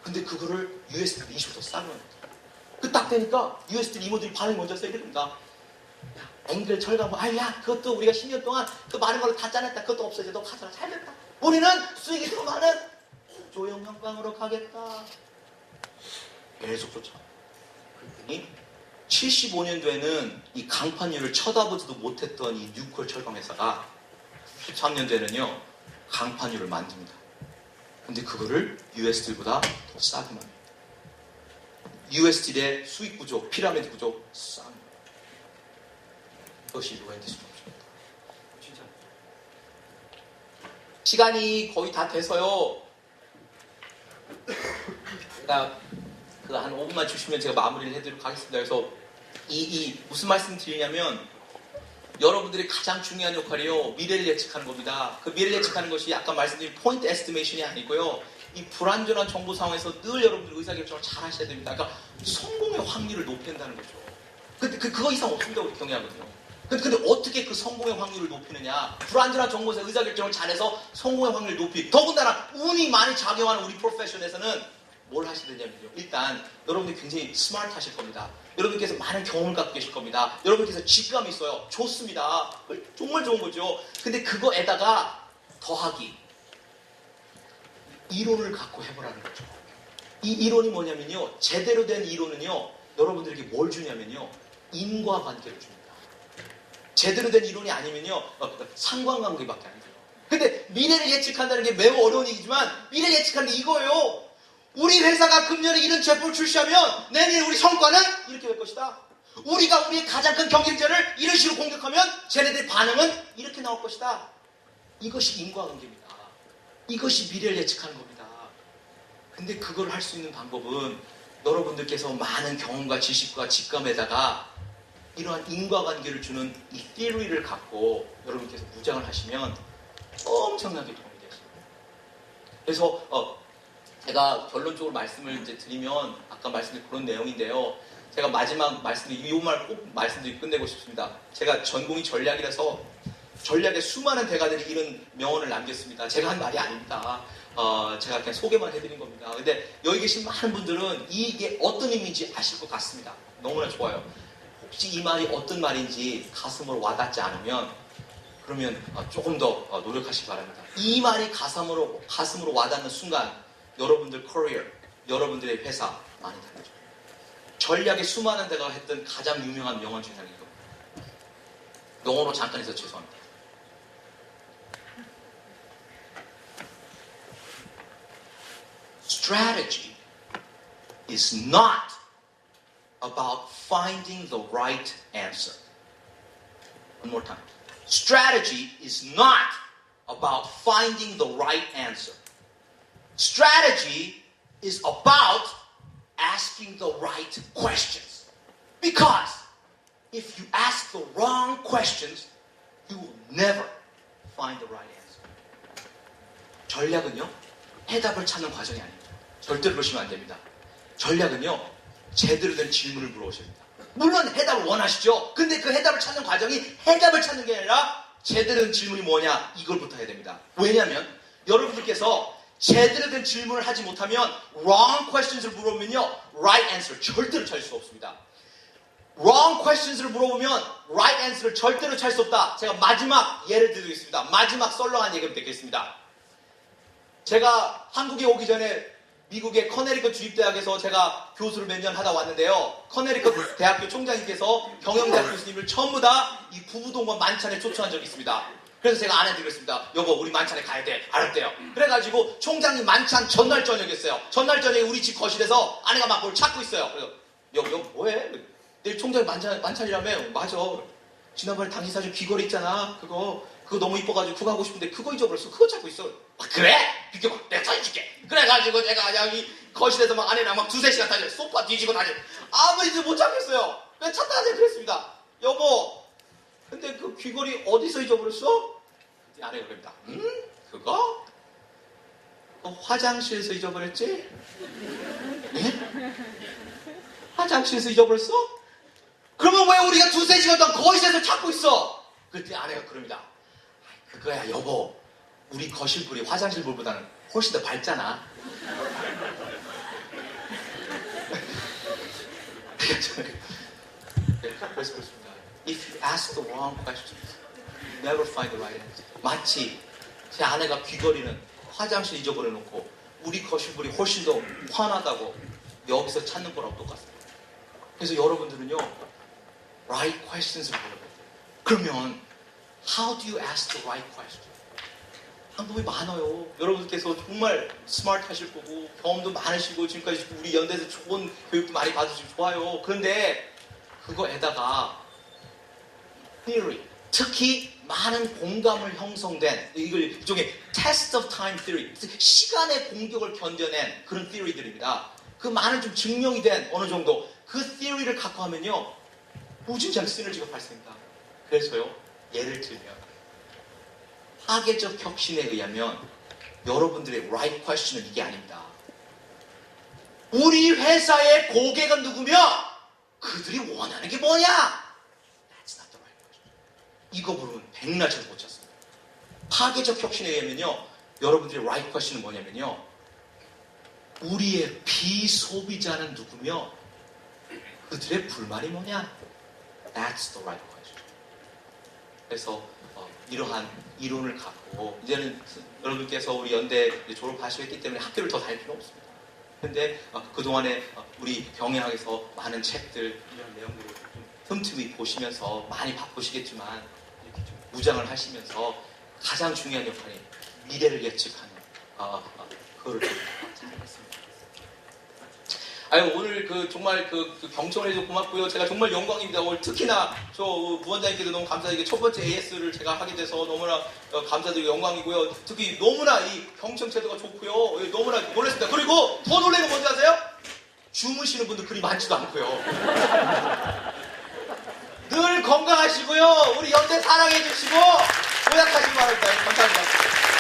근데 그거를 USD를 20% 싸게 만듭니다. 그 딱 되니까 USD 이모들이 반응이 먼저 써야 됩니다. 야, 앵글 철강, 야, 그것도 우리가 10년 동안 그 많은 걸로 다 짜냈다. 그것도 없어져. 너 가져라. 잘됐다. 우리는 수익이 더 많은 조형 형광으로 가겠다. 계속 쫓아. 그랬더니 75년도에는 이 강판율을 쳐다보지도 못했던 이 뉴콜 철강 회사가 13년도에는요, 강판율을 만듭니다. 근데 그거를 US 스틸보다 더 싸게 만듭니다. US 스틸의 수익 구조, 피라미드 구조 쌍. 그것이 웬디스 옵션입니다. 진짜. 시간이 거의 다 돼서요. 제가 한 5분만 주시면 제가 마무리를 해드리도록 하겠습니다. 그래서 무슨 말씀 드리냐면, 여러분들이 가장 중요한 역할이요, 미래를 예측하는 겁니다. 그 미래를 예측하는 것이 아까 말씀드린 포인트 에스티메이션이 아니고요, 이 불안전한 정보 상황에서 늘 여러분들 의사결정을 잘 하셔야 됩니다. 그러니까 성공의 확률을 높인다는 거죠. 근데 그거 이상 없습니다고 경외하거든요. 근데 어떻게 그 성공의 확률을 높이느냐? 불안전한 정보에서 의사결정을 잘해서 성공의 확률을 높이. 더군다나 운이 많이 작용하는 우리 프로페션에서는 뭘 하셔야 되냐면요, 일단 여러분들이 굉장히 스마트 하실 겁니다. 여러분께서 많은 경험을 갖고 계실 겁니다. 여러분께서 직감이 있어요. 좋습니다. 정말 좋은 거죠. 근데 그거에다가 더하기, 이론을 갖고 해보라는 거죠. 이 이론이 뭐냐면요. 제대로 된 이론은요. 여러분들에게 뭘 주냐면요. 인과관계를 줍니다. 제대로 된 이론이 아니면요. 상관관계밖에 안 돼요. 근데 미래를 예측한다는 게 매우 어려운 얘기지만 미래를 예측하는 게 이거예요. 우리 회사가 금년에 이런 제품을 출시하면 내년에 우리 성과는 이렇게 될 것이다. 우리가 우리의 가장 큰 경쟁자를 이런 식으로 공격하면 쟤네들의 반응은 이렇게 나올 것이다. 이것이 인과관계입니다. 이것이 미래를 예측하는 겁니다. 근데 그걸 할 수 있는 방법은 여러분들께서 많은 경험과 지식과 직감에다가 이러한 인과관계를 주는 이 theory를 갖고 여러분께서 무장을 하시면 엄청나게 도움이 되십니다. 그래서 제가 결론적으로 말씀을 이제 드리면 아까 말씀드린 그런 내용인데요. 제가 마지막 말씀드린 이 말 꼭 말씀드리고 끝내고 싶습니다. 제가 전공이 전략이라서 전략의 수많은 대가들이 이런 명언을 남겼습니다. 제가 한 말이 아닙니다. 제가 그냥 소개만 해드린 겁니다. 근데 여기 계신 많은 분들은 이게 어떤 의미인지 아실 것 같습니다. 너무나 좋아요. 혹시 이 말이 어떤 말인지 가슴으로 와닿지 않으면 그러면 조금 더 노력하시기 바랍니다. 이 말이 가슴으로 와닿는 순간 여러분들 커리어, 여러분들의 회사 많이 달라져요. 전략의 수많은 데가 했던 가장 유명한 명언 중에 하나인 겁니다. 영어로 잠깐 해서 죄송합니다. Strategy is not about finding the right answer. One more time. Strategy is not about finding the right answer. Strategy is about asking the right questions. Because if you ask the wrong questions, you will never find the right answer. 전략은요, 해답을 찾는 과정이 아닙니다. 절대로 그러시면 안 됩니다. 전략은요, 제대로 된 질문을 물어보셔야 됩니다. 물론 해답을 원하시죠. 근데 그 해답을 찾는 과정이 해답을 찾는 게 아니라 제대로 된 질문이 뭐냐, 이걸부터 해야 됩니다. 왜냐하면 여러분들께서 제대로 된 질문을 하지 못하면 wrong questions을 물어보면요, right answer 절대로 찾을 수 없습니다. wrong questions를 물어보면 right answer를 절대로 찾을 수 없다. 제가 마지막 예를 드리겠습니다. 마지막 썰렁한 얘기를 듣겠습니다. 제가 한국에 오기 전에 미국의 커네리컷 주립대학에서 제가 교수를 몇 년 하다 왔는데요. 커네리컷 대학교 총장님께서 경영대학 교수님을 전부 다 이 부부동반 만찬에 초청한 적이 있습니다. 그래서 제가 아내한테 그랬습니다. 여보, 우리 만찬에 가야 돼. 알았대요. 그래가지고 총장님 만찬 전날 저녁이었어요. 전날 저녁에 우리 집 거실에서 아내가 막 뭘 찾고 있어요. 그래서 여보 뭐해? 내일 총장님 만찬이라며? 맞아. 지난번에 당신사진 귀걸이 있잖아. 그거 너무 이뻐가지고 그거 하고 싶은데 그거 잊어버렸어. 그거 찾고 있어. 그래? 비켜봐. 내가 사줄게. 그래가지고 제가 그냥 이 거실에서 막 아내랑 막 2-3시간 다녀요. 소파 뒤지고 다녀요. 아무리도 못 찾겠어요. 그냥 찾다가 제가 그랬습니다. 여보, 근데 그 귀걸이 어디서 잊어버렸어? 아내가 그럽니다. 그거? 화장실에서 잊어버렸지? 예? 화장실에서 잊어버렸어? 그러면 왜 우리가 2-3시간 동안 거실에서 찾고 있어? 그때 아내가 그럽니다. 그거야 여보, 우리 거실 불이 화장실 불보다는 훨씬 더 밝잖아. 그래서 그렇습니다. If you ask the wrong questions, you never find the right answer. 마치 제 아내가 귀걸이는 화장실 잊어버려 놓고 우리 거실 불이 훨씬 더 환하다고 여기서 찾는 거랑 똑같습니다. 그래서 여러분들은요, right questions를 물어봐야 돼요. 그러면 how do you ask the right question? 방법이 많아요. 여러분께서 정말 스마트 하실 거고 경험도 많으시고 지금까지 우리 연대에서 좋은 교육도 많이 받으시고 좋아요. 그런데 그거에다가 theory, 특히 많은 공감을 형성된 이걸 일종의 test of time theory, 시간의 공격을 견뎌낸 그런 theory들입니다. 그 많은 좀 증명이 된 어느 정도 그 theory를 갖고 하면요, 무진장 시너지가 발생합니다. 그래서요, 예를 들면 파괴적 혁신에 의하면 여러분들의 right question은 이게 아닙니다. 우리 회사의 고객은 누구며 그들이 원하는 게 뭐냐? That's not the right question. 이거 물으면 백날 저도 못 찾습니다. 파괴적 혁신에 의하면요, 여러분들의 right question은 뭐냐면요, 우리의 비소비자는 누구며 그들의 불만이 뭐냐? That's the right question. 그래서 이러한 이론을 갖고 이제는 여러분께서 우리 연대 졸업하시기 때문에 학교를 더 다닐 필요 없습니다. 근데 그동안에 우리 병행학에서 많은 책들 이런 내용들을 좀 틈틈이 보시면서 많이 바쁘시겠지만 이렇게 좀 무장을 하시면서 가장 중요한 역할이 미래를 예측하는 그거를 좀 잘하겠습니다. 아유, 오늘 정말 경청을 해서 고맙고요. 제가 정말 영광입니다. 오늘 특히나 저 부원장님께도 너무 감사드리고 첫 번째 AS를 제가 하게 돼서 너무나 감사드리고 영광이고요. 특히 너무나 이 경청 태도가 좋고요. 너무나 놀랐습니다. 그리고 더 놀라는 건 뭔지 아세요? 주무시는 분들 그리 많지도 않고요. 늘 건강하시고요. 우리 연대 사랑해 주시고 도약하시기 바랍니다. 감사합니다.